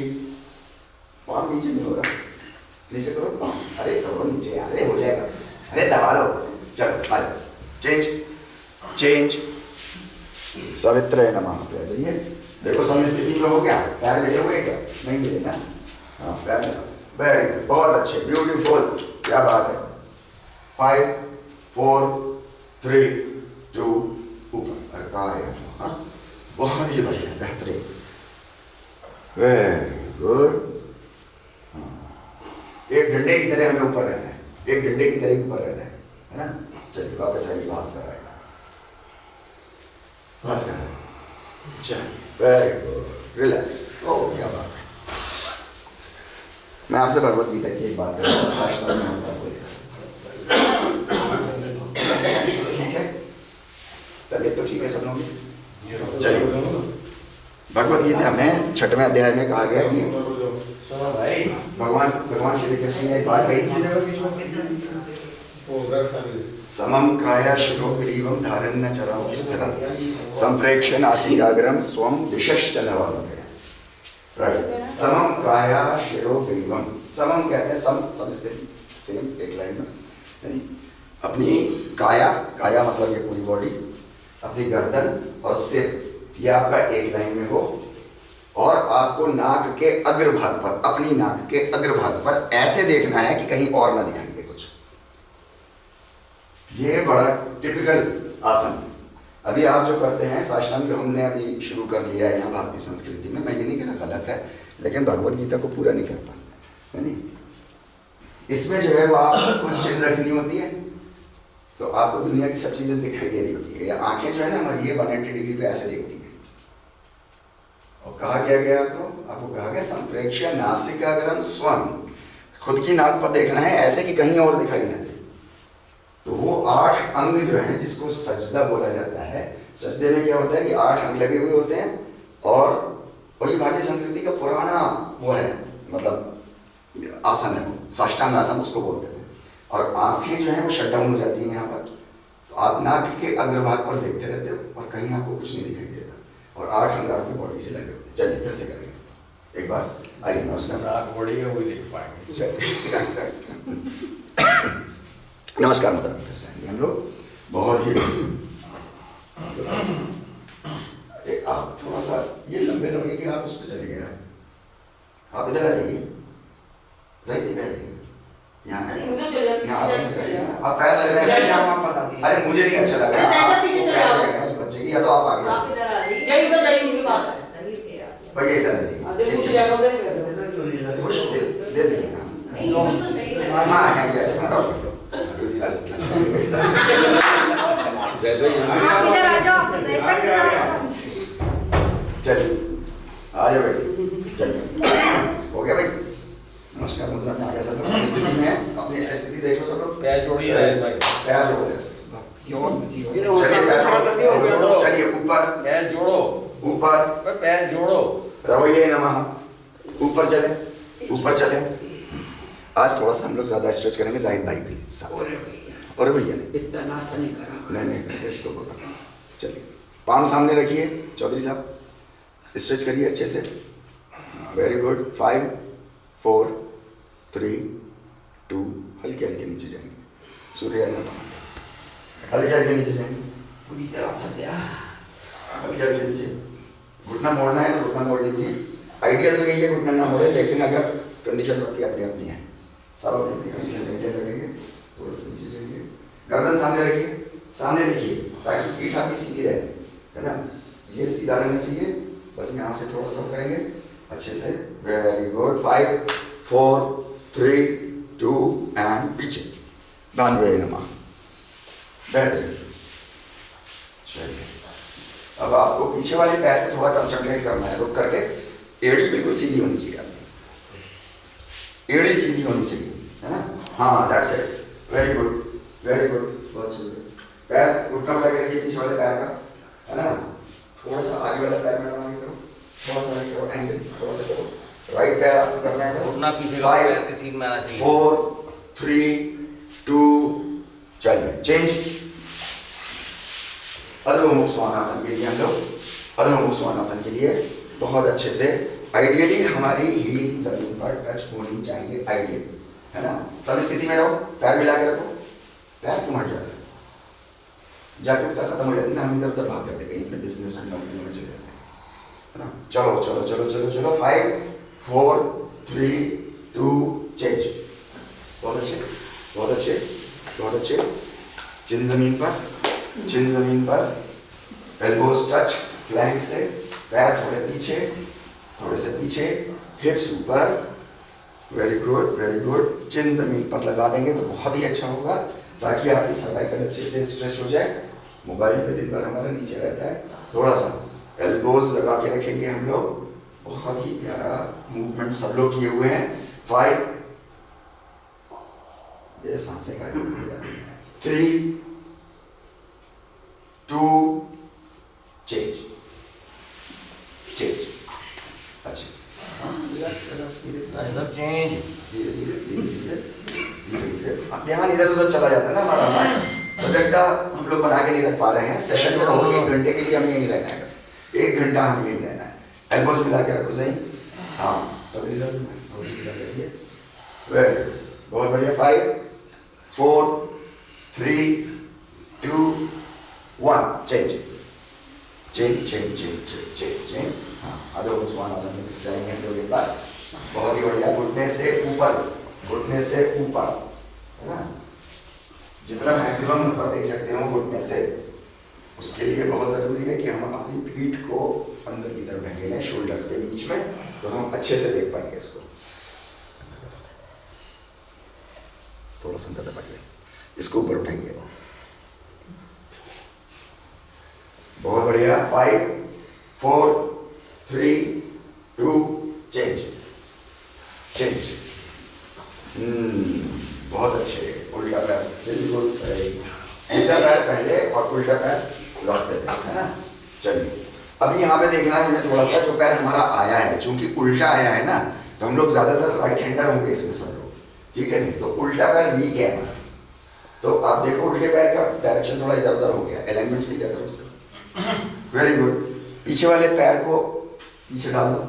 पाम नीचे नहीं हो रहा, नीचे करो पाम, अरे करो नीचे, अरे हो जाएगा, अरे दबा दो, चलो आ चेंज, सवित्र नमः पे आ जाइए। देखो समस्थिति में हो गया, पैर मिले हुए क्या? नहीं मिले ना, हाँ पैर मिला, वेरी गुड, बहुत अच्छे, ब्यूटीफुल, क्या बात है। 5, 4, 3, 2, ऊपर, हाँ बहुत ही बढ़िया, बेहतरीन, वेरी गुड। एक डंडे की तरह हमें ऊपर रहना है, है ना। चलिए वापस आइए, भास कराएगा, चलिए वेरी गुड, रिलैक्स। ओह क्या बात है। मैं आपसे भगवत गीता की एक बात करूँ, ठीक है, तबीयत तो ठीक है सब लोगों की। चलिए भगवत गीता में 6वें अध्याय में कहा गया कि भगवान श्री कृष्ण ने एक बात कही, समम काया शुभग्रीवम धारण्य चरम स्थिरम संप्रेक्ष्य नासिकाग्रम स्वम दिशश्च नवलोकयन्। राइट। समम काया शिरो ग्रीवम। समम कहते हैं सम स्थिति, सेम एक लाइन में, यानी अपनी काया, काया मतलब ये पूरी बॉडी, अपनी गर्दन और सिर ये आपका एक लाइन में हो, और आपको नाक के अग्रभाग पर, अपनी नाक के अग्रभाग पर ऐसे देखना है कि कहीं और ना दिखाई दे कुछ। ये बड़ा टिपिकल आसन। अभी आप जो करते हैं साष्टांग, हमने अभी शुरू कर लिया है यहाँ भारतीय संस्कृति में, मैं ये नहीं कह रहा गलत है, लेकिन भगवत गीता को पूरा नहीं करता है नहीं। इसमें जो है वो आपको चिन्ह रखनी होती है, तो आपको दुनिया की सब चीजें दिखाई दे रही होती है। आंखें जो है ना हमारी, ये 180 डिग्री पे ऐसे देखती है। और कहा क्या गया आपको कहा गया संप्रेक्ष्य नासिकाग्रम स्वं, खुद की नाक पर देखना है ऐसे कि कहीं और दिखाई ना दे। तो वो 8 अंग जो है जिसको सजदा बोला जाता है, सजदे में क्या होता है कि 8 अंग लगे हुए होते हैं, और ये भारतीय संस्कृति का पुराना वो है, मतलब आसन है, साष्टांग आसन उसको बोलते हैं। और आंखें जो है वो शट डाउन हो जाती हैं यहाँ पर, तो आप नाक के अग्रभाग पर देखते रहते हो और कहीं आपको कुछ नहीं दिखाई देता, और 8 अंग आपकी बॉडी से लगे होते हैं। चलिए फिर से करेंगे एक बार, आइए नमस्कार। नाक बड़ी है वही देख पाएंगे। चलिए नमस्कार मुद्रा में फिर से हम लोग बहुत ही आप थोड़ा सा ये लंबे लगे कि आप उस पर चले गए, आप इधर आ जाइए, सही इधर आइए, यहाँ आप पैर लग रहे हैं। अरे मुझे नहीं अच्छा लग रहा उस बच्चे की, या तो आप आगे भैया इधर आ जाइए, खुश दे दीजिए। हाँ है चलिए आ जाओ भाई, चलिए हो गया भाई। नमस्कार मुद्रा में आ गया सब लोग, स्थिति में है, अपनी स्थिति देख लो सब लोग, पैर जोड़िए, पैर जोड़ो ऐसे, चलिए ऊपर, पैर जोड़ो, ऊपर पैर जोड़ो, रवैये नमः, ऊपर चले, ऊपर चले। आज थोड़ा सा हम लोग ज्यादा स्ट्रेच करेंगे जाहिद भाई के लिए, और भैया नहीं तो चलिए पाम सामने रखिए, चौधरी साहब स्ट्रेच करिए अच्छे से, वेरी गुड। 5 4 3 2, हल्के हल्के नीचे जाएंगे, सूर्य हल्के हल्के नीचे जाएंगे, हल्के हल्के नीचे। घुटना मोड़ना है तो घुटना मोड़ लीजिए, आइडियल तो यही है घुटना ना मोड़े, लेकिन अगर कंडीशन सबकी अपनी अपनी है, सब अपनी कंडीशन मेंटेन रखेंगे। थोड़ा सा नीचे जाइए, गर्दन सामने रखिए, सामने देखिए ताकि पीठ आपकी सीधी रहे, है ना, ये सीधा रहना चाहिए। बस यहाँ से थोड़ा सा करेंगे अच्छे से, वेरी गुड। 5 4 3 2 एंड पीछे, दानवे नमः, बेहतरीन। चलिए अब आपको पीछे वाले पैर पे थोड़ा कंसंट्रेट करना है, रुक करके। एड़ी बिल्कुल सीधी होनी चाहिए आपकी, एड़ी सीधी होनी चाहिए, है ना, हाँ that's it, very good very good, बहुत सुंदर। पैर घुटना उठा के रखिए पीछे वाले पैर का, है ना, थोड़ा सा आगे वाला पैर में आगे करो, थोड़ा सा करो एंगल, थोड़ा सा करो, राइट पैर आपको करना है बस, घुटना पीछे का पैर के सीध में आना चाहिए। 4 3 2 चलिए चेंज। अधोमुख स्वानासन के लिए हम लोग, अधोमुख स्वानासन के लिए बहुत अच्छे से, आइडियली हमारी हील जमीन पर टच होनी चाहिए, आइडियल, है ना। सब स्थिति में रहो, पैर मिला के रखो, पैर क्यों हट जाता है, जागरूकता खत्म हो जाती है ना, हम इधर उधर भाग जाते, कहीं अपने बिजनेस में नौकरी में चले जाते हैं, है ना। चलो चलो चलो चलो चलो 5 4 3 2 चेंज। बहुत अच्छे बहुत अच्छे बहुत अच्छे। चिन जमीन पर, चिन जमीन पर, एल्बोज टच फ्लैंक से, पैर थोड़े पीछे, थोड़े से पीछे, हिप्स ऊपर, वेरी गुड वेरी गुड। चिन जमीन पर लगा देंगे तो बहुत ही अच्छा होगा, ताकि आपकी सर्वाइकल अच्छे से स्ट्रेच हो जाए। मोबाइल पे दिन भर हमारा नीचे रहता है, थोड़ा सा एल्बोज लगा के रखेंगे हम लोग, बहुत ही प्यारा मूवमेंट सब लोग किए हुए हैं। 5 ये सांसें का 3 2 चेंज चेंज, अच्छे से, रिलैक्स रिलैक्स, धीरे चेंज, धीरे धीरे धीरे धीरे धीरे धीरे। अब ध्यान इधर उधर चला जाता है ना हमारा माइंड, सजगता हम लोग बना के नहीं रख पा रहे हैं। सेशन में रहो, 1 घंटे के लिए हमें यहीं रहना है, बस 1 घंटा हमें यहीं रहना है। एल्बोज मिला के रखो सही, हाँ चौधरी साहब से वेरी गुड, बहुत बढ़िया। 5 4 3 2 1 change change change change change change. हाँ अधो स्वानासन में सेकंड हैंड के बाद बहुत ही बढ़िया। घुटने से ऊपर, घुटने से ऊपर, है ना, जितना मैक्सिमम ऊपर देख सकते हो घुटने से। उसके लिए बहुत ज़रूरी है कि हम अपनी पीठ को अंदर की तरफ ढकेलें शोल्डर्स के बीच में, तो हम अच्छे से देख पाएंगे इसको। थोड़ा सा अंदर दबाइए, इसको ऊपर उठाइए। बहुत बढ़िया। 5 4 3 2 चेंज चेंज। बहुत अच्छे। उल्टा पैर बिल्कुल सही, सीधा पैर पहले और उल्टा पैर लौट देते हैं, है ना। चलिए अब यहाँ पे देखना है हमें थोड़ा सा, जो पैर हमारा आया है, चूंकि उल्टा आया है ना, तो हम लोग ज्यादातर राइट हैंडर होंगे इसमें सब लोग, ठीक है नहीं। तो उल्टा पैर वीक है हमारा, तो आप देखो उल्टे पैर का डायरेक्शन थोड़ा इधर उधर हो गया, अलाइनमेंट सीधा करो उसका। Very good. पीछे वाले पैर को पीछे डाल दो,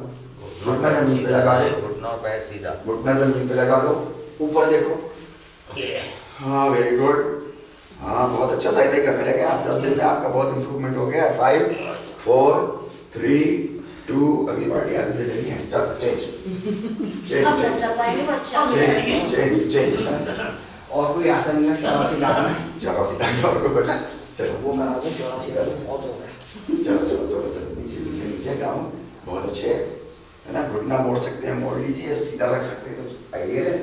घुटना जमीन पे लगा दो, घुटना और पैर सीधा, घुटना जमीन पे लगा दो, ऊपर देखो। हाँ वेरी गुड। हाँ बहुत अच्छा साइड करने लगे आप। 10 दिन में आपका बहुत इंप्रूवमेंट हो गया। 5 4 3 2 अगली पार्टी आगे से लेनी है। चलो change change change change change. और कोई आसन में चौरासी डालना है। चौरासी डालना और कुछ। चलो वो बना दो चौरासी डालना, बहुत हो गया। चलो चलो चलो चलो, नीचे नीचे नीचे डाउन। बहुत अच्छे है ना। घुटना मोड़ सकते हैं, मोड़ लीजिए, सीधा रख सकते हैं तो आइडियल है।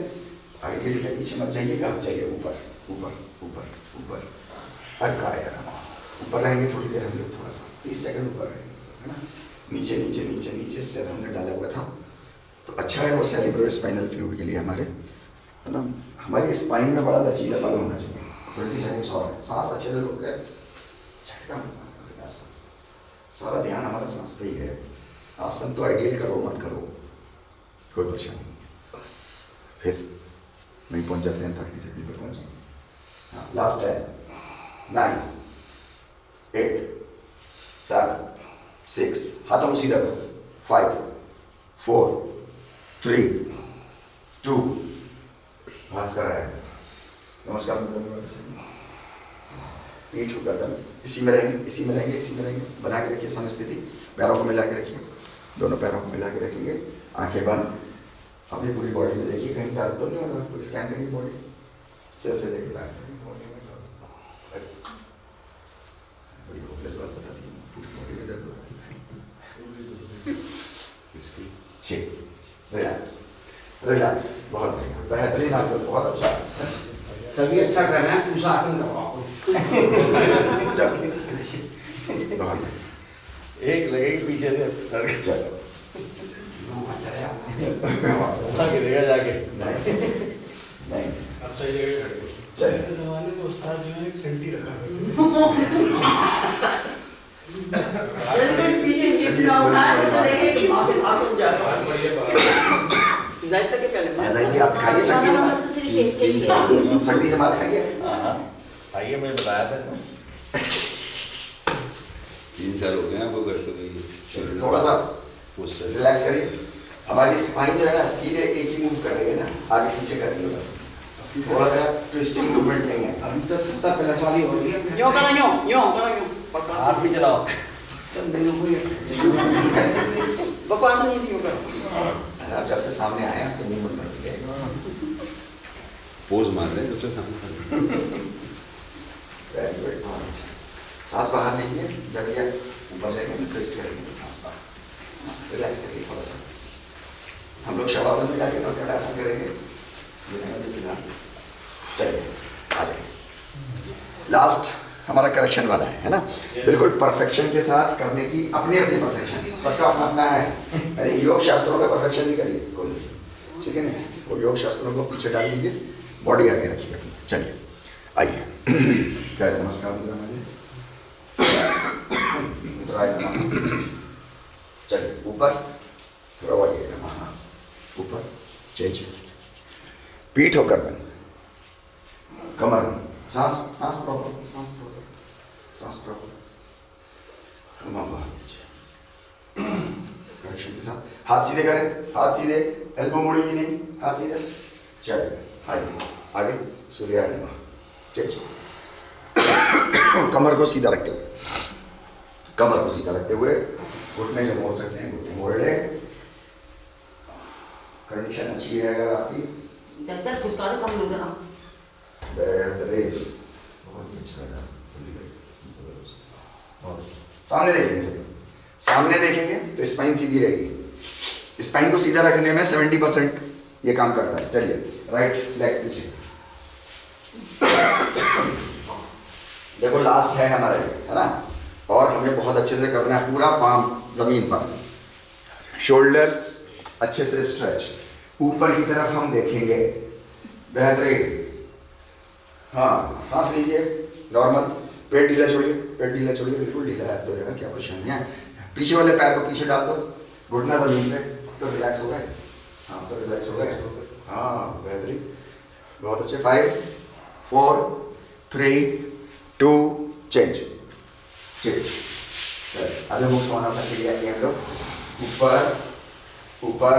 आइडियल है, पीछे मत जाइएगा, चलिए ऊपर ऊपर ऊपर ऊपर। हल्का आया ऊपर रहेंगे थोड़ी देर हम लोग, थोड़ा सा 30 सेकंड ऊपर रहेंगे, है ना। नीचे नीचे नीचे नीचे से हमने डाला हुआ था, तो अच्छा है वो सेरिब्रो स्पाइनल फ्लूइड के लिए हमारे, है ना। हमारी स्पाइन में बड़ा लचीलापन होना चाहिए। 20 सेकंड और सांस अच्छे से रोक गए, झटका सारा ध्यान हमारा सांस पे ही है। आसन तो आइडियल करो मत करो, कोई परेशानी नहीं। फिर नहीं पहुंच जाते हैं 30 सेकंड पर पहुंचेंगे। हाँ लास्ट है 9 8 7 6, हाथों को सीधा करो। 5 4 3 2 भास्कर है। नमस्कार पीठ गर्दन इसी में रहेंगे, इसी में रहेंगे, इसी में रहेंगे। बना के रखिए समस्थिति, पैरों को मिला के रखिए, दोनों पैरों को मिला के रखेंगे। आंखें बंद, अपनी पूरी बॉडी में देखिए कहीं दर्द तो नहीं हो रहा। स्कैन करिए बॉडी, सिर से देखिए बैक बॉडी में बड़ी होपलेस बात बता दी, पूरी बॉडी में दर्द हो रहा है। रिलैक्स रिलैक्स, बहुत बेहतरीन, आपको बहुत अच्छा। सभी अच्छा कर रहे हैं, दूसरा आसन करवाओ। चलो बहुत एक लगेगी पीछे से सर के। चलो वहाँ गिरेगा जाके। नहीं आप सही जगह खड़े हो। चलिए। पहले ज़माने में उस्ताद जो है एक सेंटी रखा करते पीछे शिफ्ट ना उठा तो देखे कि वहाँ पे भाग जा रहा बात बढ़िया बात। जायदा के पहले ऐसा ही आप खाइए सब्जी से मार, सब्जी से मार खाइए। हाँ आइए, मैंने बताया था 3 साल हो गए आपको करते हुए। थोड़ा सा पोस्टर रिलैक्स करिए। हमारी स्पाइन जो है ना सीधे एक ही मूव कर रही है ना, आगे पीछे कर रही है बस, थोड़ा सा ट्विस्टिंग मूवमेंट नहीं है। अभी तो 70 प्लस वाली हो रही है। यो करो यो हाथ भी चलाओ। बकवास नहीं थी यो करो। अरे आप जब से सामने आए आप तो मुंह बंद कर दिए। पोज मार रहे हैं, जब से सामने वेरी गुड, बहुत अच्छा। सांस बाहर लीजिए, जब ये ऊपर जाएंगे ट्विस्ट करेंगे सांस बाहर। रिलैक्स करिए थोड़ा सा। हम लोग शवासन में जाके नौकरासन करेंगे। चलिए आ जाइए। लास्ट हमारा करेक्शन वाला है ना, बिल्कुल परफेक्शन के साथ करने की, अपनी अपनी परफेक्शन, सबका अपना अपना है। अरे योग शास्त्रों का परफेक्शन नहीं करिए कोई, ठीक है ना। वो योग शास्त्रों को पीछे डाल दीजिए, बॉडी आगे रखिए अपनी। चलिए आइए। क्या नमस्कार चलिए ऊपर रवाइए, ऊपर चेंज, पीठ होकर बन, कमर, सांस सांस प्रॉपर, सांस प्रॉपर, सांस प्रॉपर, कमर बाहर नीचे, करेक्शन के साथ हाथ सीधे करें, हाथ सीधे, एल्बो मुड़ेगी नहीं, हाथ सीधे, चलिए आगे सूर्य नमः। चेंज, कमर को सीधा रखते हुए, कमर को सीधा रखते हुए घुटने जो मोड़ सकते हैं घुटने मोड़ ले। कंडीशन अच्छी है अगर आपकी, जैसे पुस्तारे कम लोग ना बेहतरीन, बहुत ही अच्छा लगा, बहुत अच्छा। सामने देखेंगे सभी, सामने देखेंगे तो स्पाइन सीधी रहेगी। स्पाइन को सीधा रखने में 70% ये काम करता है। चलिए राइट लेग पीछे, देखो लास्ट है हमारे, है ना, और हमें बहुत अच्छे से करना है। पूरा पाम जमीन पर, शोल्डर्स अच्छे से स्ट्रेच, ऊपर की तरफ हम देखेंगे, बेहतरीन। हाँ सांस लीजिए नॉर्मल, पेट ढीला छोड़िए, पेट ढीला छोड़िए, बिल्कुल ढीला है तो यार क्या परेशानी है। पीछे वाले पैर को पीछे डाल दो, घुटना जमीन पे, तो रिलैक्स हो गए। हाँ तो रिलैक्स हो गए, हाँ बेहतरीन, बहुत अच्छे। 5 4 3 2 चेंज, चेंज। आधे मुख स्वानासन के लिए हम लोग ऊपर ऊपर।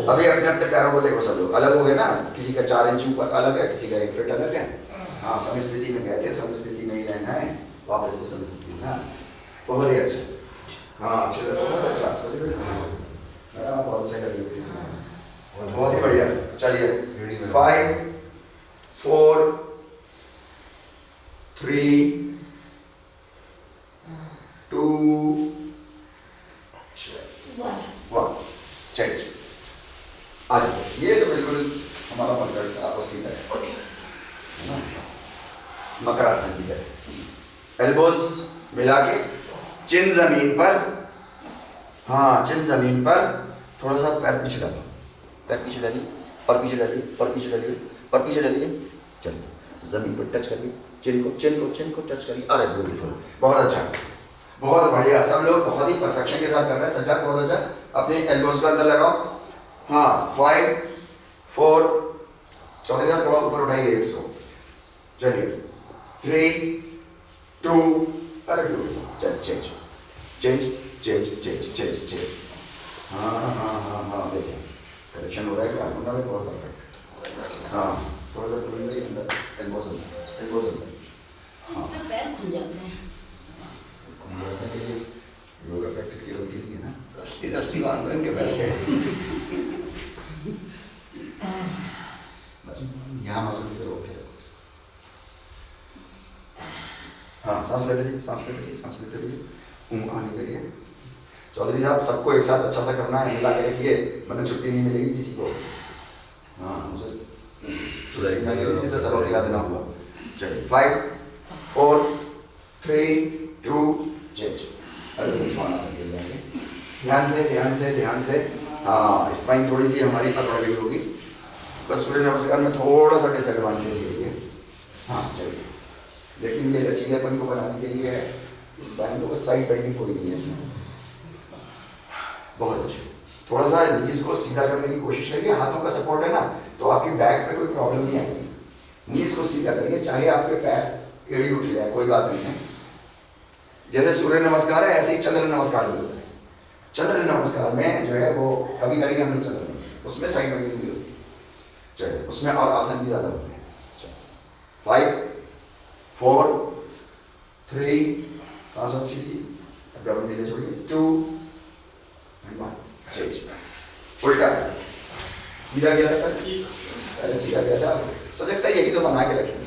अभी अपने अपने पैरों को देखो, सब लोग अलग हो गए ना, किसी का 4 इंच ऊपर अलग है, किसी का 1 फीट अलग है। हाँ सम स्थिति में गए थे, सम स्थिति में ही रहना है, वापस से सम स्थिति में। हाँ बहुत ही अच्छा, हाँ अच्छे से, बहुत अच्छा, बहुत अच्छा करिए, बहुत ही बढ़िया। चलिए 5 4 3 2 1 चेंज। आ जाओ, ये तो बिल्कुल हमारा मन करता है, आपको सीधा है ना, मकर आसन की तरह। एल्बोज मिला के, चिन जमीन पर, हाँ चिन जमीन पर, थोड़ा सा पैर पीछे डालो, पैर पीछे डालिए, और पीछे डालिए, और पीछे डालिए, और पीछे डालिए। चलिए जमीन पर टच करिए, चिन को टच करिए। अरे ब्यूटीफुल, बहुत अच्छा, बहुत बढ़िया। सब लोग बहुत ही परफेक्शन के साथ कर रहे हैं। सज्जा बहुत अच्छा, अपने एल्बोज को अंदर लगाओ। हाँ 5 4 चौथे साथ थोड़ा ऊपर उठाइए इसको। चलिए 3 2 अरे चल change change change change change change. हाँ हाँ हाँ हाँ देखिए करेक्शन हो रहा है कि आपको ना बहुत परफेक्ट। हाँ थोड़ा सा अंदर, एल्बोज अंदर, एल्बोज अंदर। हाँ पैर खुल जाते हैं। योगा प्रैक्टिस की गलती नहीं है ना, रस्सी बांध दो इनके पैर पे। बस यहाँ मसल से रोक के रखो। हाँ सांस लेते रहिए, सांस लेते रहिए, सांस लेते रहिए, ऊँग आने के लिए। चौधरी साहब सबको एक साथ अच्छा सा करना है, मिला के रखिए, वरना छुट्टी नहीं मिलेगी किसी को। हाँ मुझे से सबक दिला देना होगा। चलिए 5 4 3 2 चेंज। आसन के लिए ध्यान से ध्यान से ध्यान से। हाँ स्पाइन थोड़ी सी हमारी पकड़ गई होगी, बस सूर्य नमस्कार में थोड़ा सा डिसएडवांटेज है। हाँ चलिए, लेकिन ये लचीलेपन को बनाने के लिए है, स्पाइन को बस साइड बेंडिंग कोई नहीं है इसमें। बहुत अच्छे, थोड़ा सा नीज को सीधा करने की कोशिश करिए। हाथों का सपोर्ट है ना, तो आपकी बैक पे कोई प्रॉब्लम नहीं आएगी। नीज को सीधा करिए, चाहे आपके पैर एड़ी उठ जाए कोई बात नहीं है। जैसे सूर्य नमस्कार है ऐसे ही चंद्र नमस्कार भी होता है। चंद्र नमस्कार में जो है वो कभी करेंगे हम लोग चंद्र नमस्कार, उसमें साइड बेंडिंग भी होती है। चलिए उसमें और आसन भी ज्यादा होते हैं। 5 4 3 सांस अच्छी ली, अब नीचे छोड़िए, 2 1 चेंज। उल्टा सीधा गया था, पहले सीधा गया था, सजगता यही तो बना के रखेंगे।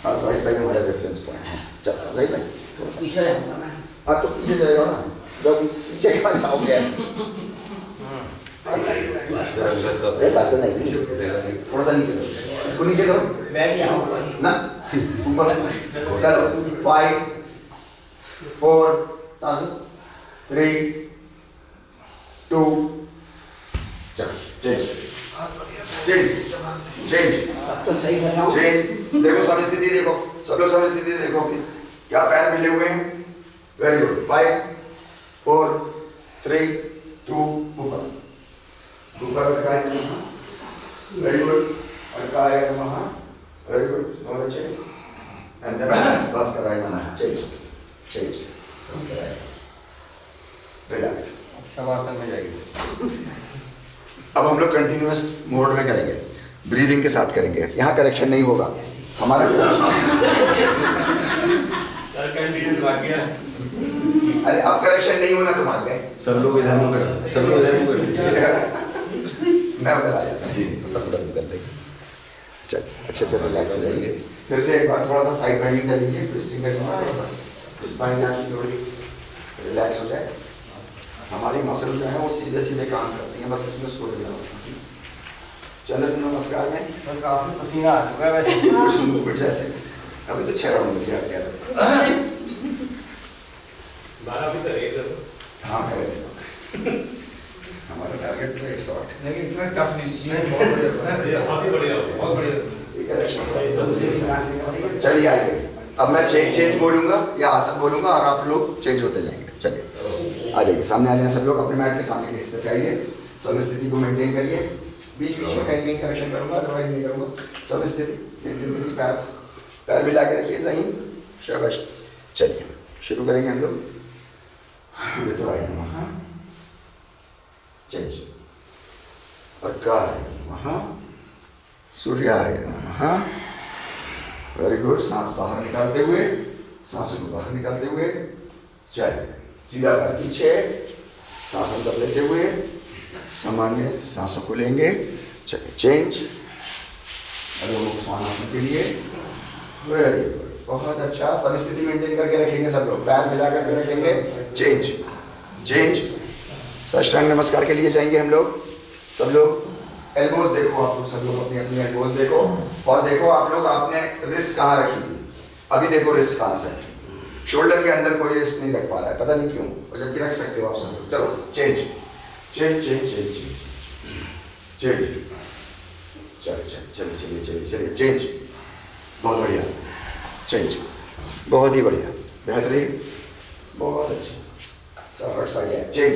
हाँ जाहिद भाई हमारे रेफरेंस पॉइंट है। चलो जाहिद भाई थोड़ा सा पीछे रहूंगा मैं। हाँ तो पीछे जाएगा ना, जब पीछे कहाँ जाओगे? अरे बस नहीं, थोड़ा सा नीचे करो, इसको नीचे करो, बैठ जाओ ना ऊपर। चलो 5 4 3 2 चलो चेंज चेंज चेंज तो सही कर रहा हूँ। चेंज। देखो समस्थिति देखो, सब लोग समस्थिति देखो अपनी, क्या पैर मिले हुए हैं। Very good. 5 4 3 2 ऊपर ऊपर अटकाए नमः। वेरी गुड, अटकाए नमः। वेरी गुड, बहुत अच्छे। एंड देन बस कराए नमः। चेंज चेंज बस कराएगा। रिलैक्स। शवासन में जाइए। अब हम लोग कंटिन्यूअस मोड में करेंगे, ब्रीदिंग के साथ करेंगे। यहाँ करेक्शन नहीं होगा हमारा कंटिन्यू बाकी है। अरे अब करेक्शन नहीं होना तो मान गए। सब लोग इधर मुंह करो, सब लोग इधर मुंह करो। मैं उधर आ जाता जी। सब उधर कर लेंगे। चलिए अच्छे से रिलैक्स हो जाएंगे। फिर से एक बार थोड़ा सा साइड बेंडिंग कर लीजिए, ट्विस्टिंग कर लीजिए थोड़ा सा, स्पाइन आपकी थोड़ी रिलैक्स हो जाए। हमारी मसल्स जो हैं वो सीधे सीधे काम करती हैं, बस इसमें सूर्य नमस्कार, चंद्र नमस्कार में तो काफी पसीना आ चुका है वैसे। कुछ मूवमेंट जैसे। अभी तो 6 राउंड बचे आप क्या 12 भी करेंगे सर। हाँ करेंगे। हमारा टारगेट तो 108। लेकिन इतना टफ नहीं नहीं, बहुत बढ़िया, काफी बढ़िया हो गया। बहुत बढ़िया। ये करेक्शन। चलिए आइए, अब मैं चेंज बोलूंगा या आसन बोलूंगा और आप लोग चेंज होते जाएंगे। चलिए आ जाइए, सामने आ जाए सब लोग, अपने मैट के सामने के हिस्से पे आइए, सब स्थिति को मेंटेन करिए। बीच बीच में कहीं कहीं करेक्शन करूंगा, अदरवाइज नहीं करूंगा। सब स्थिति मेंटेन करिए, पैर पैर मिला के रखिए, सही शाबाश। चलिए शुरू करेंगे हम लोग। चेंज अर्काय नमः, सूर्याय नमः। Very good. सांस बाहर निकालते हुए, सांसों को बाहर निकालते हुए चलिए सीधा पैर पीछे, सांस अंदर लेते हुए सामान्य सांसों को लेंगे। चलिए चेंज अधोमुख स्वानासन के लिए। वेरी गुड, बहुत अच्छा। सब स्थिति मेंटेन करके रखेंगे सब लोग, पैर मिला करके रखेंगे। चेंज चेंज साष्टांग नमस्कार के लिए जाएंगे हम लोग। सब लोग एल्बोज देखो, आप लोग सब लोग अपनी अपनी एल्बोज देखो, और देखो आप लोग आपने रिस्ट कहाँ रखी थी। अभी देखो रिस्ट कहाँ से है। शोल्डर के अंदर कोई रिस्ट नहीं रख पा रहा है, पता नहीं क्यों, और जबकि रख सकते हो आप सब लोग। चलो change change change change change change. चलिए चलिए चलिए चलिए चलिए चेंज। बहुत बढ़िया। चेंज बहुत ही बढ़िया, बेहतरीन, बहुत अच्छा। सब हट सा गया। चेंज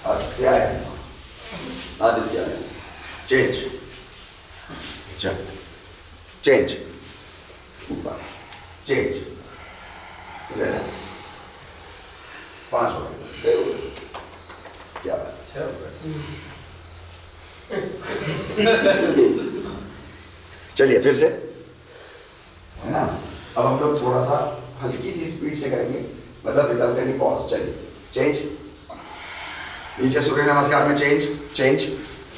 आदित्याय आदित्याय। चेंज चल चेंज ऊपर। Change relax. 5 हो गए। क्या बात है। चलिए फिर से, है ना। अब हम लोग थोड़ा सा हल्की सी स्पीड से करेंगे, मतलब विदाउट एनी पॉज। चलिए चेंज। नीचे सूर्य नमस्कार में चेंज चेंज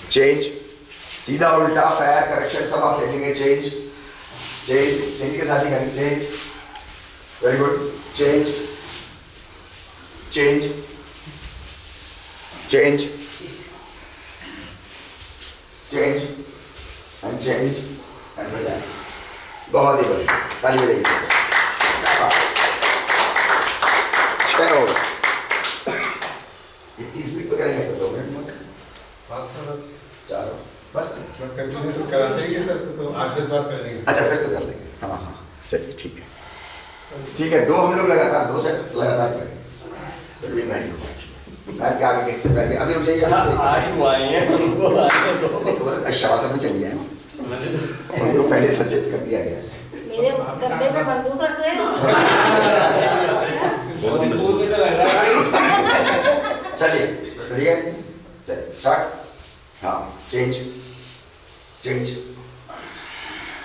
चेंज। सीधा उल्टा पैर करेक्शन सब आप देखेंगे। चेंज चेंज चेंज के साथ ही करेंगे। Change very good. Change change change change and change and relax. बहुत ही बढ़िया, ताली बजाइए। 6 हो गए। 30 मिनट पे करेंगे तो 2 मिनट में। बस 4 बस। कंटिन्यूस कराते हैं सर, तो 8-10 बार कर लेंगे। अच्छा फिर तो कर लेंगे। हाँ हाँ चलिए ठीक है ठीक है। 2 हम लोग लगातार 2 सेट लगातार करेंगे। फिर भी मैं क्या आगे किससे पहले अभी रुक जाइए। आंसू आए हैं उनको, आने दो। थोड़ा शवासन में चलिए हैं, उनको पहले सचेत कर दिया गया। मेरे कंधे पे बंदूक रख रहे हो। बहुत ही मजबूत। चलिए रेडी है, चलिए स्टार्ट। हाँ चेंज चेंज।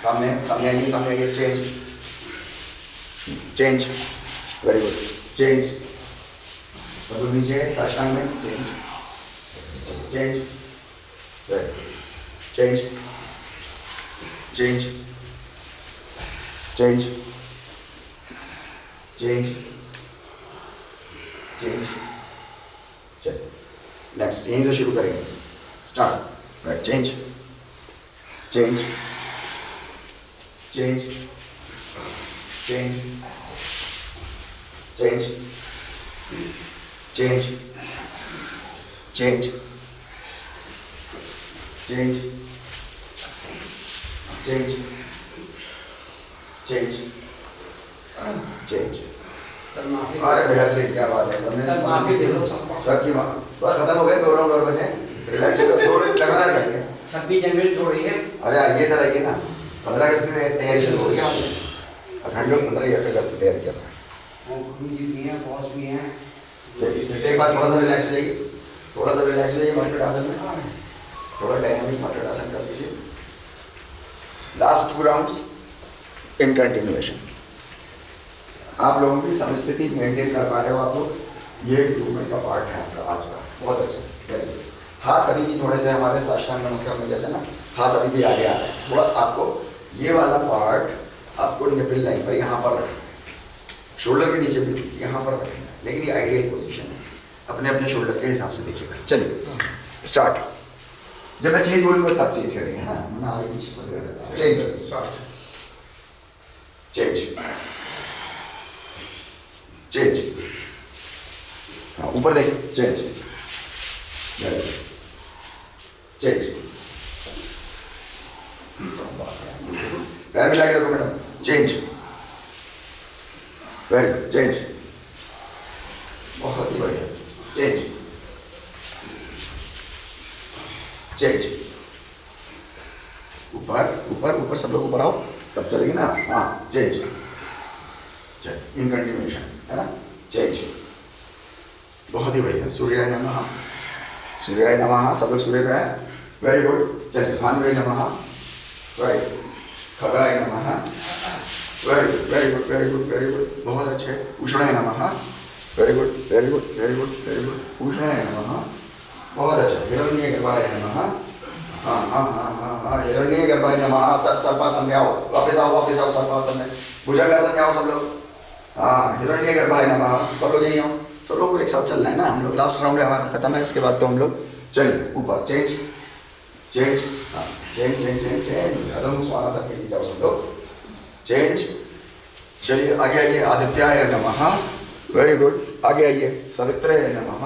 सामने सामने आइए, सामने आइए। Change change very good. Change सब लोग नीचे साष्टांग में। Change change change change change change change. चलिए नेक्स्ट यहीं से शुरू करेंगे। Start. Right change change change change change change change change change change change. Sir माफी। अरे बेहतरीन, क्या बात है। सबने सर माफी दे दो सबकी बस खत्म हो गए। 2 राउंड और बचे। रिलैक्स हो गए, 2 लगातार करेंगे। 26 जनवरी हो रही है। अरे आइए इधर आइए ना। 15 अगस्त की तैयारी शुरू हो गई आपने, और ठंड में 15 अगस्त की तैयारी कर रहे हैं। जी भी हैं, बॉस भी हैं। चलिए जैसे एक बार थोड़ा सा रिलैक्स हो जाइए, थोड़ा सा रिलैक्स हो जाइए मटकट आसन में, थोड़ा डायनामिक मटकट आसन कर दीजिए। Last 2 rounds in continuation. आप लोगों की समस्थिति मेंटेन कर पा रहे हो आप लोग, ये इम्प्रूवमेंट का पार्ट है आपका आज का, बहुत अच्छा, वेरी गुड। हाथ अभी भी थोड़े से हमारे साष्टांग नमस्कार में जैसे ना, हाथ अभी भी आगे आ रहा है, थोड़ा आपको ये वाला पार्ट आपको निपल लाइन पर यहाँ पर रखना है, शोल्डर के नीचे भी यहाँ पर रखना है, लेकिन ये आइडियल पोजीशन है, अपने अपने शोल्डर के हिसाब से देखिएगा। चलिए स्टार्ट। जब मैं चेंज बोलूँगा तब चेंज करेंगे ना, ना आगे पीछे सब रहता है। चेंज चेंज चेंज, हाँ ऊपर देखिए, चेंज चेंज, पैर मिला के रखो मैडम, चेंज, वेरी चेंज, बहुत ही बढ़िया, चेंज चेंज, ऊपर ऊपर ऊपर, सब लोग ऊपर आओ तब चलेगी ना, हाँ चेंज, इन कंटिन्यूएशन है ना, चेंज, बहुत ही बढ़िया, सूर्याय नमः, सूर्याय नमः, सब लोग सूर्य पे हैं, वेरी गुड। चलिए भानुवे नमः, राइट, खगाय नमः, very good very good very good very good, बहुत अच्छे, उष्णाय नमः, very good very good very good very good, उष्णाय नमः, बहुत अच्छा, हिरण्य गर्भाय नमः, हाँ हाँ हाँ हाँ हाँ, हिरण्य गर्भाय नमः, सब सर्पासन में आओ, वापस आओ सर्पासन में, भुजंगासन में आओ सब लोग, हाँ हिरण्य गर्भाय नमः, सब लोग यहीं आओ, सब लोग को एक साथ चलना है ना, हम लोग लास्ट राउंड है हमारा खत्म है, इसके बाद तो हम लोग चलिए ऊपर, चेंज चेंज, हाँ चेंज चेंज चेंज चेंज, अदम स्वानासन के लिए जाओ सब लोग, चेंज, चलिए आगे आइए, आदित्याय नमः, वेरी गुड, आगे आइए, सवित्राय नमः,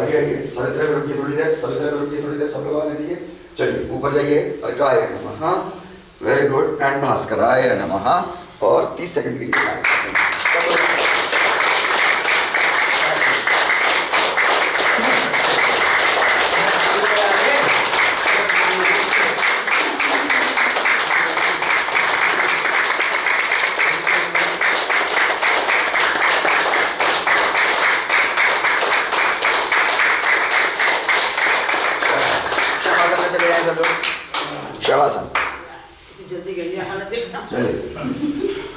आगे आइए, सवित्र में रुकिए थोड़ी देर, सवित्र में रुकिए थोड़ी देर, सब लोग आने दीजिए, चलिए ऊपर जाइए, अर्काय नमः, वेरी गुड, एंड भास्कराय नमः, और 30 सेकंड के लिए शवासन, जल्दी गई खाना देखना। चलिए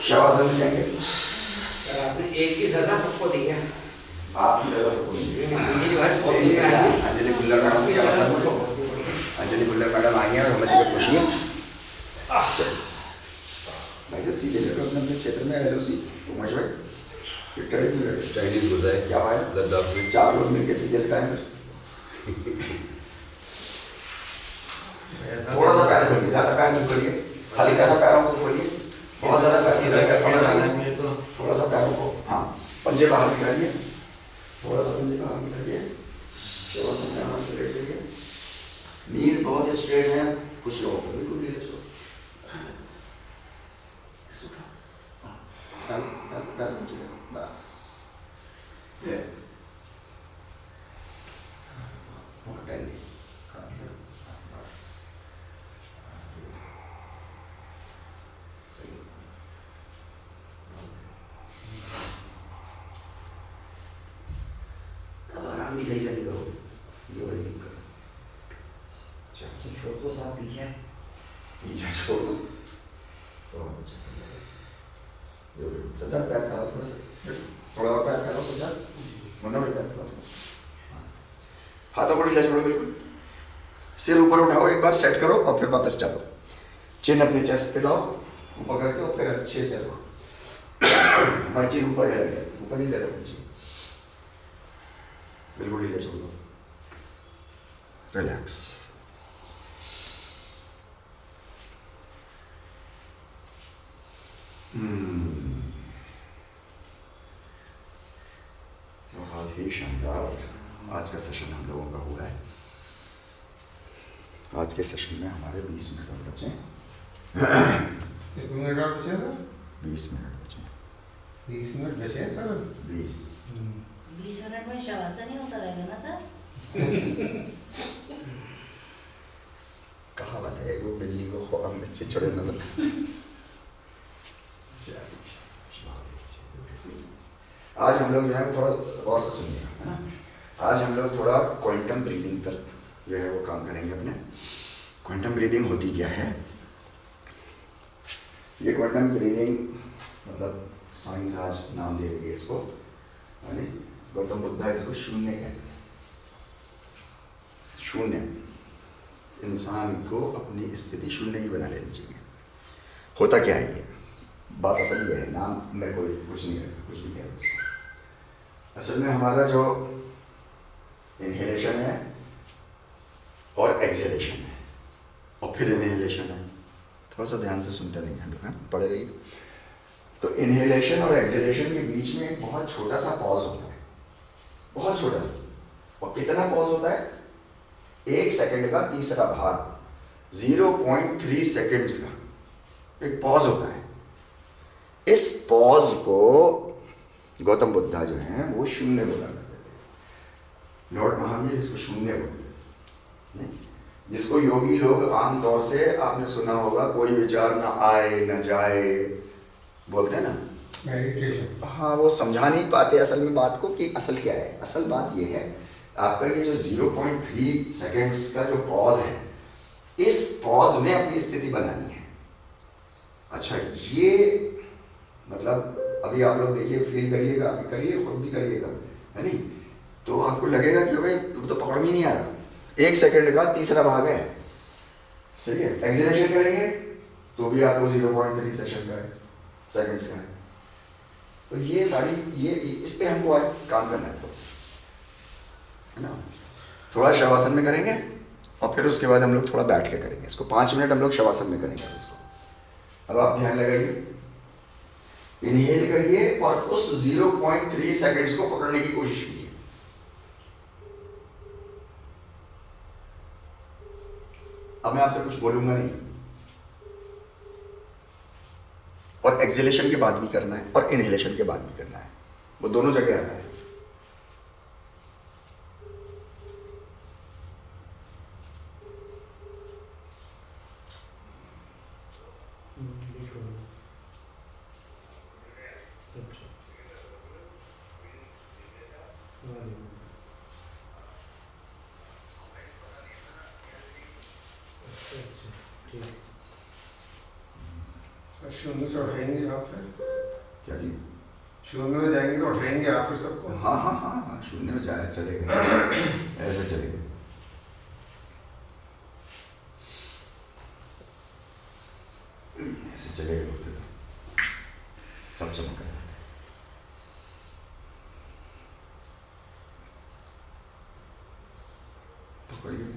शवासन में जाएंगे। सर आपने एक ही सजा सबको दी है। आपकी सजा सबको दी है। अंजलि भुल्लर मैडम से क्या बात है? अंजलि भुल्लर मैडम आई हैं, हमें देखकर खुशी है। चलिए भाई साहब सीधे लेकर अपने अपने क्षेत्र में एलओसी उमेश भाई चाइनीज घुसा है, क्या बात है? लद्दाख में 4 लोग मिलकर सीधे लगाएंगे। थोड़ा सा पैर खोलिए, ज्यादा पैर नहीं खोलिए, हल्का सा पैरों को खोलिए, बहुत ज्यादा पैर, थोड़ा सा पैरों को, हाँ पंजे बाहर निकालिए, थोड़ा सा पंजे बाहर निकालिए, थोड़ा सा पैरों से लेट जाइए, नीज बहुत स्ट्रेट है, कुछ लोगों को बिल्कुल ढीले छोड़ो, बस बहुत टाइम भी सही से नहीं करो, ये बड़ी दिक्कत है। छोड़ दो साहब पीछे, पीछे छोड़ दो, बहुत अच्छा, सजा पैर फैलाओ थोड़ा सा, थोड़ा और पैर फैलाओ सजा, मुन्ना भी पैर फैलाओ, हाथों को ढीला छोड़ो बिल्कुल, सिर ऊपर उठाओ, एक बार सेट करो और फिर वापस चलो, चिन अपने चेस्ट पे लाओ, ऊपर करके और फिर अच्छे से रखो, हमारी चिन ऊपर ढल गया, ऊपर नहीं रहता नीचे, बिल्कुल ढीले छोड़ दो, रिलैक्स, बहुत ही शानदार आज का सेशन हम लोगों का हुआ है। आज के सेशन में हमारे 20 मिनट और बचे, 1 मिनट और बचे सर, 20 मिनट बचे, 20 मिनट बचे हैं सर, 20 मिनट में शवासन ही होता रहेगा ना सर? कहावत है, वो बिल्ली को ख्वाब में चिचड़े नजर आज हम लोग जो है वो थोड़ा और से सुनिएगा, है ना। आज हम लोग थोड़ा क्वांटम ब्रीदिंग पर जो है वो काम करेंगे अपने। क्वांटम ब्रीदिंग होती क्या है? ये क्वांटम ब्रीदिंग मतलब साइंस आज नाम दे रही है इसको, यानी गौतम बुद्धा इसको शून्य कहते हैं। शून्य, इंसान को अपनी स्थिति शून्य की बना लेनी चाहिए। होता क्या है ये बात, असल ये है, नाम मैं कोई कुछ नहीं कुछ भी कह रहा इसको। असल में हमारा जो इनहेलेशन है और एक्सहेलेशन है और फिर इनहेलेशन है, थोड़ा सा ध्यान से सुनते रहेंगे हम लोग, पढ़े रहिए। तो इनहेलेशन और एक्सहेलेशन के बीच में एक बहुत छोटा सा पॉज होता है, बहुत छोटा सा। और कितना पॉज होता है? 1 सेकंड का तीसरा भाग, 0.3 सेकंड्स का एक पॉज होता है। इस पॉज को गौतम बुद्धा जो हैं वो शून्य बोला करते थे। लॉर्ड महावीर इसको शून्य बोलते हैं, जिसको योगी लोग आमतौर से आपने सुना होगा, कोई विचार ना आए न जाए बोलते हैं ना, मेडिटेशन। हाँ, वो समझा नहीं पाते असल में बात को कि असल क्या है। असल बात ये है, आपका ये जो 0.3 सेकेंड्स का जो पॉज है, इस पॉज में अपनी स्थिति बनानी है। अच्छा, ये मतलब अभी आप लोग देखिए, फील करिएगा, अभी करिए, खुद भी करिएगा, है नहीं, तो आपको लगेगा कि भाई तो पकड़ में नहीं आ रहा। 1 सेकंड का तीसरा भाग है, सही है। एक्सलेशन करेंगे तो भी आपको 0.3 सेकंड्स का है। तो ये सारी इस पे हमको आज काम करना है थोड़ा सा, है ना। थोड़ा शवासन में करेंगे और फिर उसके बाद हम लोग थोड़ा बैठ के करेंगे इसको। 5 मिनट हम लोग शवासन में करेंगे इसको। अब आप ध्यान लगाइए, इनहेल करिए और उस 0.3 सेकंड्स को पकड़ने की कोशिश कीजिए। अब मैं आपसे कुछ बोलूंगा नहीं, और एक्सहेलेशन के बाद भी करना है और इनहेलेशन के बाद भी करना है, वो दोनों जगह आता है। शून्य से उठाएंगे आप फिर? क्या जी? शून्य में जाएंगे तो उठाएंगे आप फिर सबको? हाँ हाँ हाँ हाँ, शून्य में जाए चलेगा, ऐसे चलेगा। ऐसे चलेगा तो सब चमक रहा है। पकड़िए।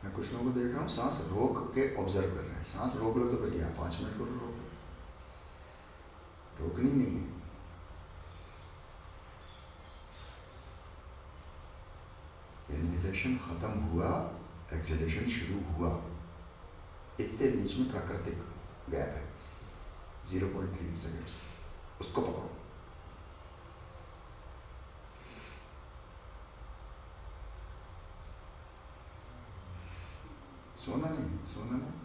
मैं कुछ लोगों को देख रहा हूँ सांस रोक के ऑब्जर्व कर रहे हैं। सांस रोक लो तो बढ़िया, 5 मिनट को रोक, रोकनी नहीं है। इनहेलेशन खत्म हुआ, एक्सहेलेशन शुरू हुआ, इतने बीच में प्राकृतिक गैप है 0.3 सेकेंड, उसको पकड़ो। सोना नहीं, सोना नहीं।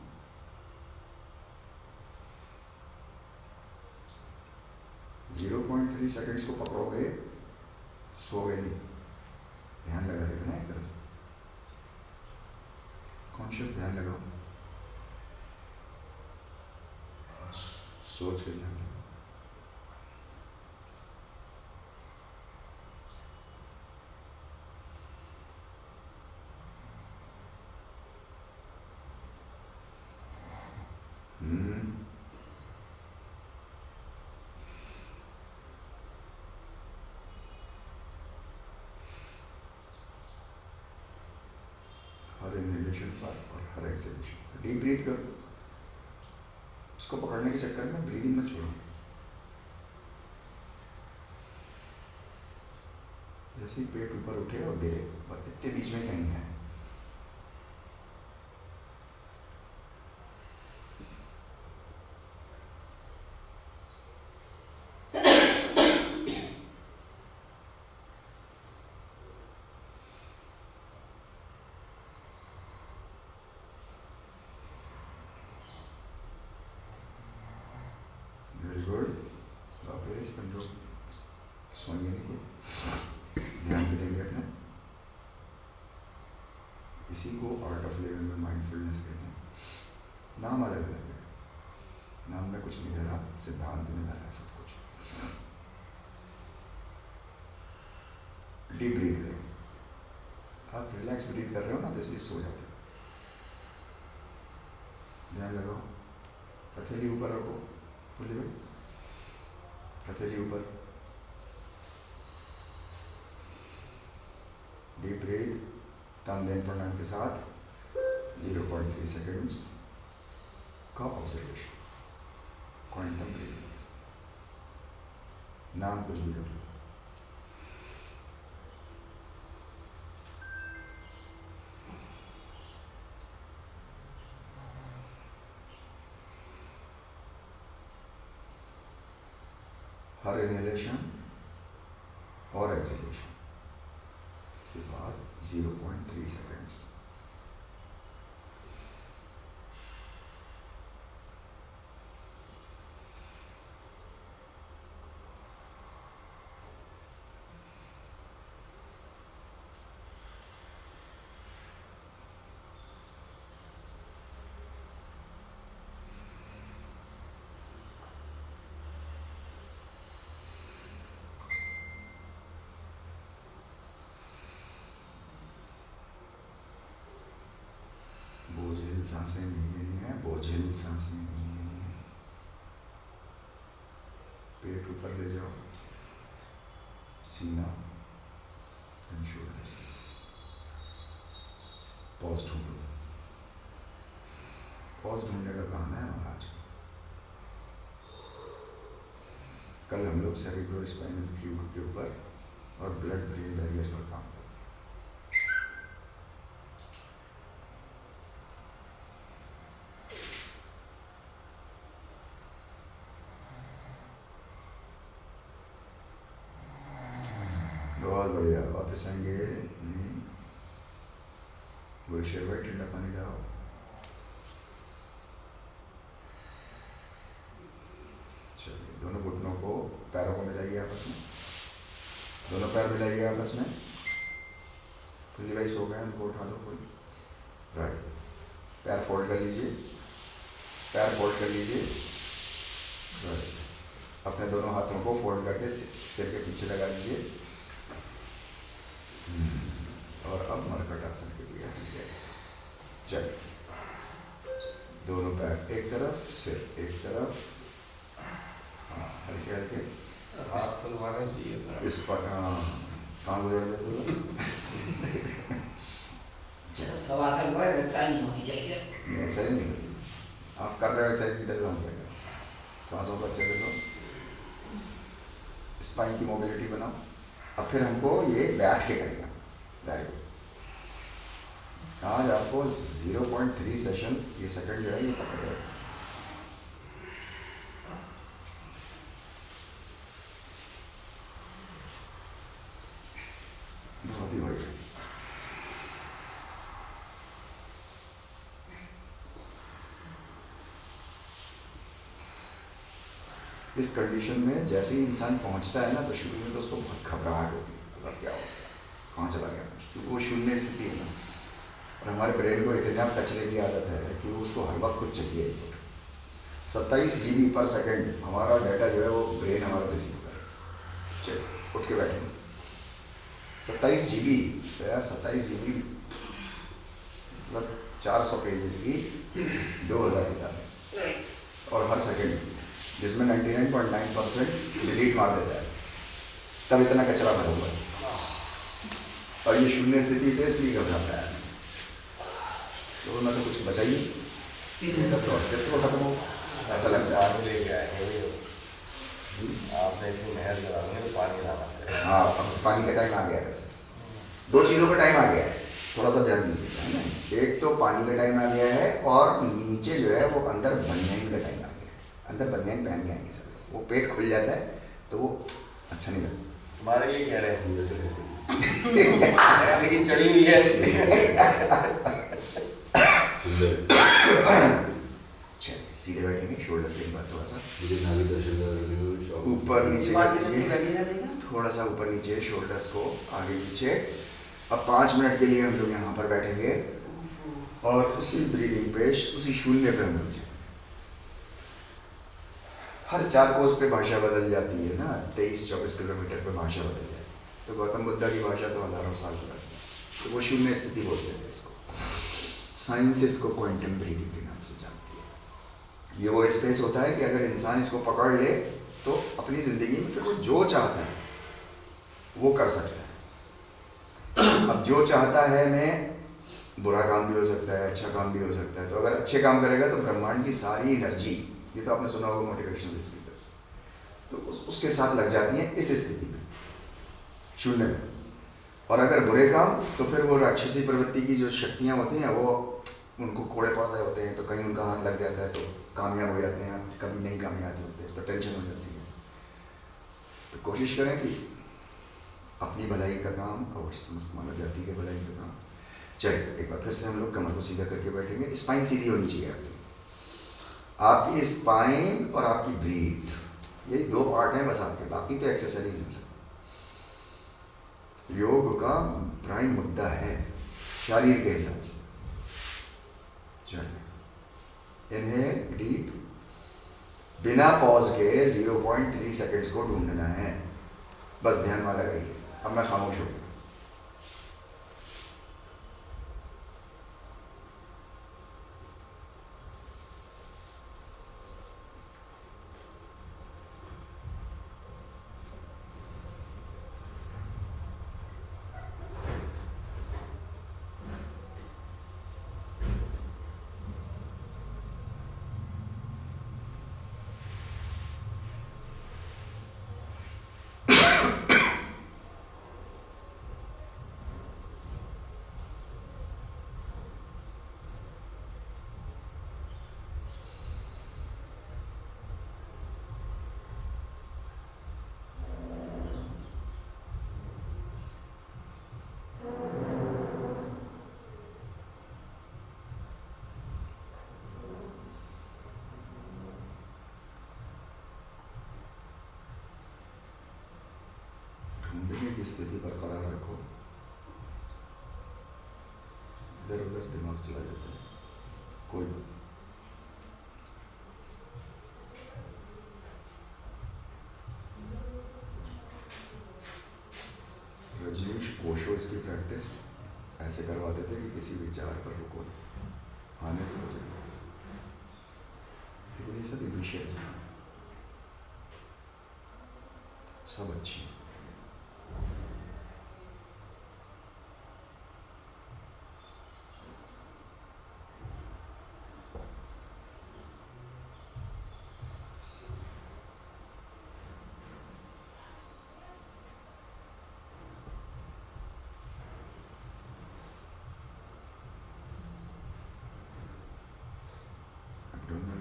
जीरो 0.3 सेकेंड्स को पकड़ोगे, सोओगे नहीं। ध्यान लगा रहे ना, एक कॉन्शियस ध्यान लगाओ, सोच के ध्यान लगाओ। हर इनहेलेशन पर और हर एक्सहेलेशन पर डीप ब्रीथ करो, उसको उसको पकड़ने के चक्कर में ब्रीदिंग मत छोड़ो। जैसे ही पेट ऊपर उठे और गिरे, बस इतने बीच में कहीं है। Very good. वापस समझो, सोएंगे नहीं को ध्यान पे देंगे अपना। इसी को आर्ट ऑफ लिविंग में माइंडफुलनेस कहते हैं। नाम अलग अलग है, नाम में कुछ नहीं धरा, सिद्धांत में धरा सब कुछ। डीप ब्रीथ करो। आप रिलैक्स ब्रीथ कर रहे हो ना, तो इसलिए सो जाते हो। ध्यान लगाओ, हथेली ऊपर रखो, बोलिए भाई, हथेली ऊपर। डीप ब्रीथ, तानदेन प्राणायाम के साथ 0.3 सेकेंड्स का ऑब्जर्वेशन, क्वांटम ब्रीथिंग। नाम कुछ भी करो। हर इनहेलेशन और एक्सहेलेशन के बाद 0.3 सेकेंड्स। बोझिल सांसें नहीं लेनी है, बोझिल सांसें नहीं लेनी है। पेट ऊपर ले जाओ, सीना एंड शोल्डर्स। पॉज ढूंढो। पॉज ढूंढने का काम है हमारा आज। कल हम लोग सेरिब्रो स्पाइनल फ्लूइड के ऊपर और ब्लड ब्रेन बैरियर पर काम करें। बहुत बढ़िया, वापस आएंगे। वही शेर भाई, ठंडा पानी लाओ। चलिए, दोनों घुटनों को, पैरों को मिलाइए आपस में। दोनों पैर मिलाइए आपस में। फुल्ली भाई सो गए, उनको उठा दो कोई। राइट, पैर फोल्ड कर लीजिए, पैर फोल्ड कर लीजिए। राइट, अपने दोनों हाथों को फोल्ड करके सिर के पीछे लगा लीजिए। और अब मरकट आसन के लिए आएंगे। चलिए, दोनों पैर एक तरफ, सिर एक तरफ। हाँ, हल्के हल्के हाथ खुलवाना चाहिए। इस पर कहाँ गुजर देते हो? शवासन पर वैसा नहीं होनी चाहिए। एक्सरसाइज नहीं करी आप कर रहे हो, एक्सरसाइज की तरह होने लगा। सांसों को अच्छे से लो, स्पाइन की मोबिलिटी बनाओ। अब फिर हमको ये बैठ के करेंगे। Very good. आज आपको 0.3 सेशन, ये सेकंड जो है ये पकड़ रहे हैं। बहुत ही बढ़िया। इस कंडीशन में जैसे ही इंसान पहुंचता है ना, तो शुरू में तो उसको बहुत घबराहट होती है, मतलब क्या हो गया, कहाँ चला गया, क्योंकि वो शून्य स्थिति है ना। और हमारे ब्रेन को इतना कचरे की आदत है कि उसको हर वक्त कुछ चाहिए। 27 GB पर सेकेंड हमारा डाटा जो है वो ब्रेन हमारा रिसीव करे। चलिए, उठ के बैठेंगे। 27 GB, तो यार 27 GB मतलब 400 पेजेस की 2000 किताबें, और हर सेकेंड जिसमें 99.9% डिलीट मार देता है, तब इतना कचरा भरा हुआ है। और ये शून्य स्थिति से इसलिए घबराता है। तो ना तो कुछ बचाइए, मेरा तो अस्तित्व खत्म हो। ऐसा लगता है। पानी लेके आएंगे भैया, आपने इतनी मेहनत कराएंगे तो पानी लाना पड़ेगा। हाँ, अब पानी का टाइम आ गया है वैसे। दो चीज़ों का टाइम आ गया है, थोड़ा सा ध्यान दीजिए, है ना। एक तो पानी का टाइम आ गया है और नीचे जो है वो अंदर बनियान का टाइम आ गया है। अंदर बनियान पहन के आएंगे सब, वो पेट खुल जाता है तो वो अच्छा नहीं लगता। तुम्हारे लिए कह रहे हैं लेकिन चढ़ी हुई है। चलिए सीधे बैठेंगे, शोल्डर से एक बार थोड़ा सा मुझे नाभी दर्शन का ऊपर नीचे बात कर कितनी दीजिए, लगी ना देखा? थोड़ा सा ऊपर नीचे, शोल्डर्स को आगे पीछे। अब 5 मिनट के लिए हम लोग यहाँ पर बैठेंगे और उसी ब्रीदिंग पे, उसी शून्य पे हम लोग हर 4 कोस पे भाषा बदल जाती है ना, 23-24 किलोमीटर पे भाषा बदल जाती है। तो गौतम बुद्धा की भाषा तो हजारों साल पुरानी है, तो वो शून्य स्थिति बोलते थे इसको। साइंस इसको क्वांटम ब्रीदिंग के नाम से जानती है। ये वो स्पेस होता है कि अगर इंसान इसको पकड़ ले तो अपनी ज़िंदगी में फिर वो जो चाहता है वो कर सकता है। अब जो चाहता है, मैं बुरा काम भी हो सकता है, अच्छा काम भी हो सकता है। तो अगर अच्छे काम करेगा तो ब्रह्मांड की सारी एनर्जी, ये तो आपने सुना होगा मोटिवेशनल स्पीकर्स, तो उसके साथ लग जाती है इस स्थिति में, शून्य में। और अगर बुरे काम, तो फिर वो राक्षसी प्रवृत्ति की जो शक्तियाँ होती हैं वो उनको कोड़े पड़ रहे होते हैं, तो कहीं उनका हाथ लग जाता है तो कामयाब हो जाते हैं, कभी नहीं कामयाब होते तो टेंशन हो जाती है। तो कोशिश करें कि अपनी भलाई का काम और समस्त मानव जाति के भलाई का काम। चलिए एक बार फिर से हम लोग कमर को सीधा करके बैठेंगे। स्पाइन सीधी होनी चाहिए आपकी स्पाइन और आपकी ब्रीथ, यही 2 पार्ट हैं बस आपके, बाकी तो एक्सेसरीज हैं सब। योग का प्राइम मुद्दा है शरीर के हिसाब से। चलिए इनहेल डीप, बिना पॉज के 0.3 सेकेंड्स को ढूंढना है, बस ध्यान वाला रहिए। अब मैं खामोश हूँ। ढूंढने की स्थिति बरकरार रखो, इधर उधर दिमाग चला जाता है, कोई बात। रजनीश कोशो इसकी प्रैक्टिस ऐसे करवाते थे कि किसी विचार पर रुको, आने दो, लेकिन ये सब विषय सब अच्छी।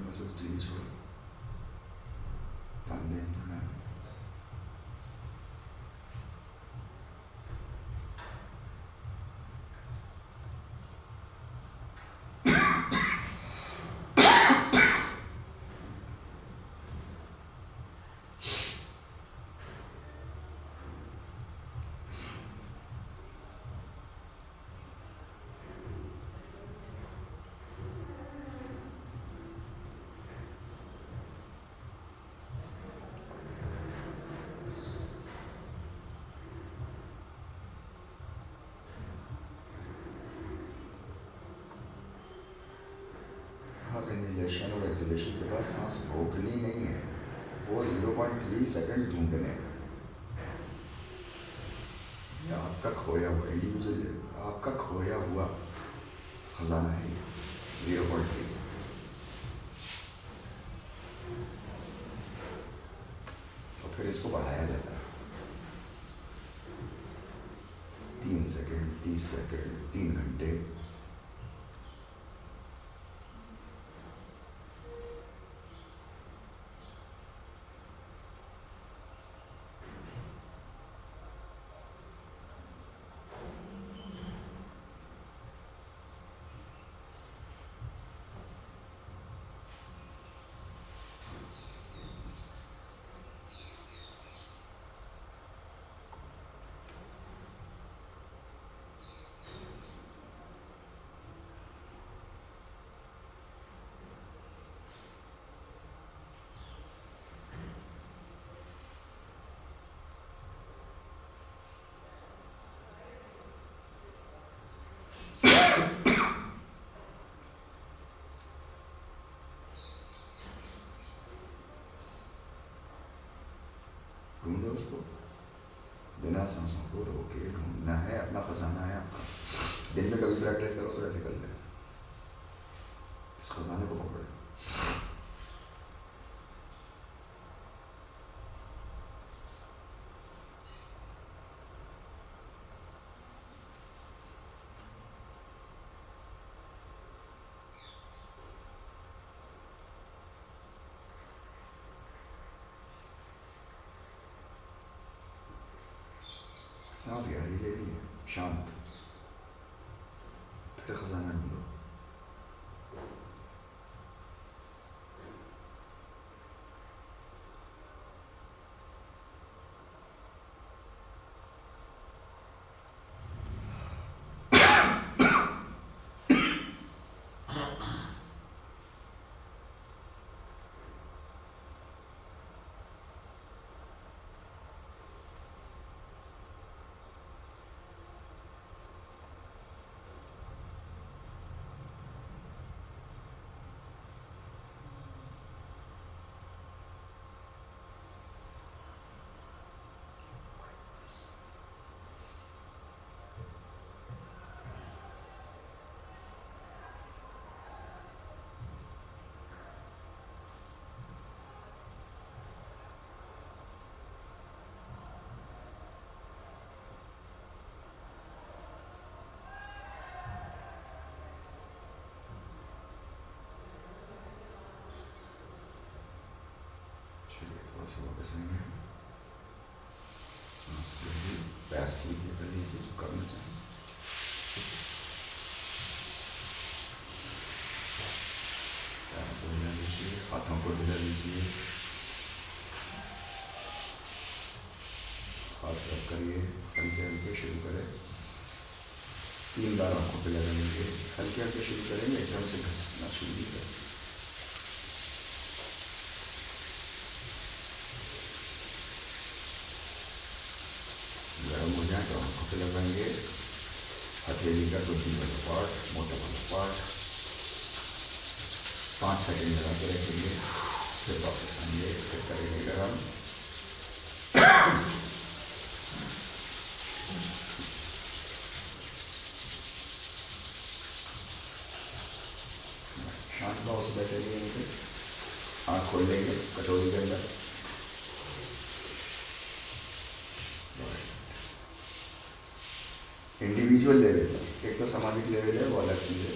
मसल्स ढीली छोड़ो, तानदेन प्राणायाम। इनहेलेशन और एक्सहेलेशन के बाद सांस रोकनी नहीं है, वो 0.3 सेकेंड्स ढूंढने हैं। ये आपका खोया हुआ इंडिविजुअल, आपका खोया हुआ खजाना है, 0.3 सेकेंड। 3 सेकंड, 30 सेकंड, 3 घंटे। ढूंढो उसको, बिना सांसों को रोके ढूंढना है, अपना खजाना है आपका। दिन में कभी प्रैक्टिस करो तो ऐसे कर ले, इस खजाने को पकड़ो। सांस गहरी ले ली है, शांत, फिर खजाना ढूंढो। थोड़ा सा वापस आएंगे, सांस लीजिए, पैर सीधे कर लीजिए जो करना चाहिए। पैर को हिला लीजिए, हाथों को हिला लीजिए, हाथ रब करिए, हल्के हल्के शुरू करें। 3 बार आंखों पे लगा लीजिए, हल्के हल्के शुरू करेंगे, एकदम से घसना शुरू नहीं करें। गर्म हो जाए तो आंखों पे लगाएंगे, हथेली का गुद्दी वाला पार्ट, मोटा वाला पार्ट 5 सेकंड लगा के रखेंगे, फिर वापस आएंगे, फिर करेंगे गर्म। शांत भाव से बैठेंगे, यहीं पे आँख खोल लेंगे कटोरी के अंदर। इंडिविजुअल लेवल पर, एक तो सामाजिक लेवल है वो अलग चीज़ है,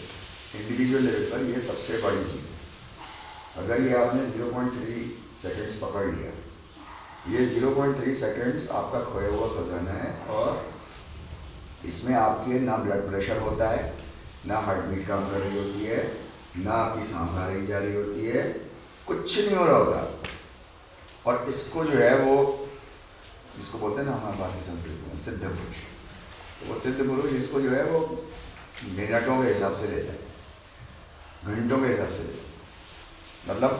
इंडिविजुअल लेवल पर ये सबसे बड़ी चीज़ है। अगर ये आपने 0.3 सेकंड्स पकड़ लिया, ये 0.3 सेकंड्स आपका खोया हुआ खजाना है, और इसमें आपके ना ब्लड प्रेशर होता है, ना हार्ट बीट काम कर रही होती है, ना आपकी सांस आ रही जा रही होती है, कुछ नहीं हो रहा होता। और इसको जो है वो, जिसको बोलते हैं ना हमारे भारतीय संस्कृति में सिद्ध पुरुष, तो वो सिद्ध पुरुष इसको जो है वो मिनटों के हिसाब से लेता है, घंटों के हिसाब से लेता है, मतलब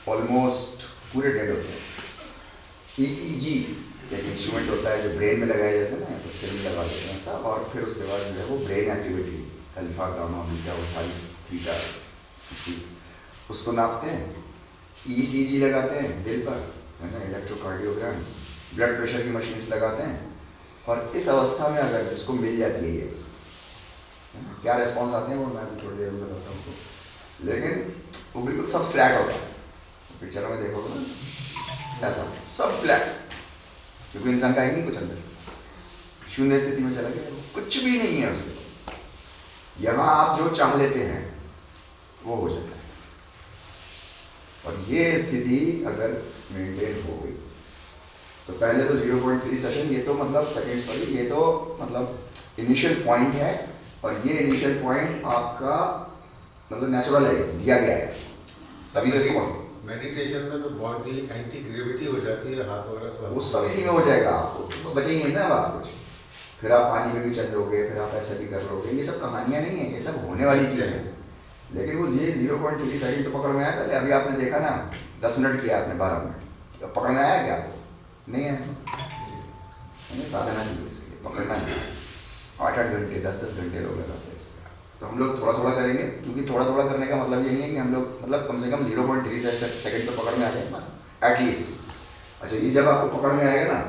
ऑलमोस्ट पूरे डेड होते हैं। EEG एक इंस्ट्रूमेंट होता है जो ब्रेन में लगाया जाता है ना, तो सिर में लगा देते हैं ऐसा, और फिर उसके बाद जो है वो brain activities alpha gamma beta वो सारी थीटा उसको नापते हैं। ECG लगाते हैं दिल पर, है ना, इलेक्ट्रोकार्डियोग्राम, ब्लड प्रेशर की मशीन्स लगाते हैं। और इस अवस्था में अगर जिसको मिल जाती है ये क्या रिस्पॉन्स आते हैं वो मैं अभी थोड़ी देर में बताता हूँ आपको, लेकिन वो बिल्कुल सब फ्लैट होता है। पिक्चरों में देखोगे ना ऐसा सब फ्लैट, क्योंकि इंसान का ही नहीं कुछ अंदर, शून्य स्थिति में चला गया, कुछ भी नहीं है उसके पास। यहाँ आप जो चाह लेते हैं वो हो जाता है। और ये स्थिति अगर मेंटेन हो गई तो पहले तो 0.3 सेशन, ये तो मतलब सेकेंड, सॉरी, ये तो मतलब इनिशियल पॉइंट है, और ये इनिशियल पॉइंट आपका मतलब नेचुरल है, दिया गया है, तभी तो इसको मेडिटेशन में तो बहुत ही एंटी ग्रेविटी हो जाती है, हाथ वगैरह सब वो सब इसी में हो जाएगा। आपको तो बचेंगे ना आप कुछ, फिर आप पानी में भी चल लोगे, फिर आप ऐसे भी कर लोगे, ये सब कहानियां नहीं है, ये सब होने वाली चीज़ है। लेकिन वो ये 0.3 सेकंड तो पकड़ में आया पहले, अभी आपने देखा ना 10 मिनट किया आपने, 12 मिनट, तो पकड़ में आया क्या आपको? नहीं है, हमें साधना चाहिए इसके लिए, पकड़ना है। 8-8 घंटे 10-10 घंटे लोग लगाते हैं इसमें। तो हम लोग थोड़ा थोड़ा करेंगे, क्योंकि थोड़ा थोड़ा करने का मतलब ये नहीं है कि हम लोग मतलब कम से कम 0.3 सेकंड तो पकड़ में आ जाए ना एटलीस्ट। अच्छा, ये जब आपको पकड़ में आएगा ना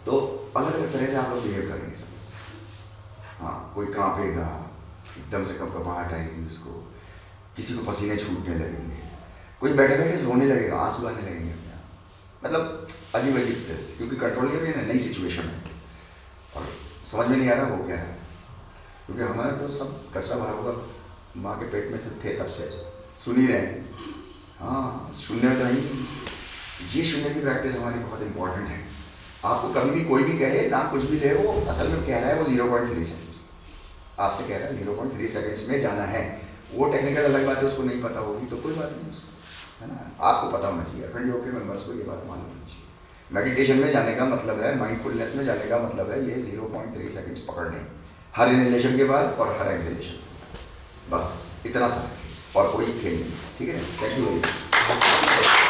तो अलग अलग तरह से आप लोग बिहेव करेंगे सब। हाँ, कोई कांपेगा, एकदम से कपकपाहट आएगी उसको, किसी को पसीने छूटने लगेंगे, कोई बैठे बैठे रोने लगेगा, आंसू आने लगेंगे अपने आप, मतलब अजीब अजीब तरह से, क्योंकि कंट्रोल नहीं हो रही है, नई सिचुएशन है और समझ में नहीं आ रहा वो क्या है। क्योंकि हमारे तो सब कचरा भरा हुआ माँ के पेट में से थे, तब से सुन ही रहे हैं। हाँ, शून्य तो नहीं, ये शून्य की प्रैक्टिस हमारी बहुत इंपॉर्टेंट है। आपको कभी भी कोई भी कहे ना, कुछ भी ले, वो असल में कह रहा है वो 0.3 सेकंड्स आपसे कह रहा है 0.3 सेकंड्स में जाना है। वो टेक्निकल अलग बात है, उसको नहीं पता होगी तो कोई बात नहीं उसको, है ना। आपको पता होना चाहिए, अखंड योग के मेंबर्स को ये बात मालूम होनी चाहिए। मेडिटेशन में जाने का मतलब है, माइंडफुलनेस में जाने का मतलब है ये 0.3 सेकंड्स पकड़ने, हर इनहेलेशन के बाद और हर एक्सहेलेशन, बस इतना सा, और कोई खेल नहीं। ठीक है, थैंक यू वेरी मच।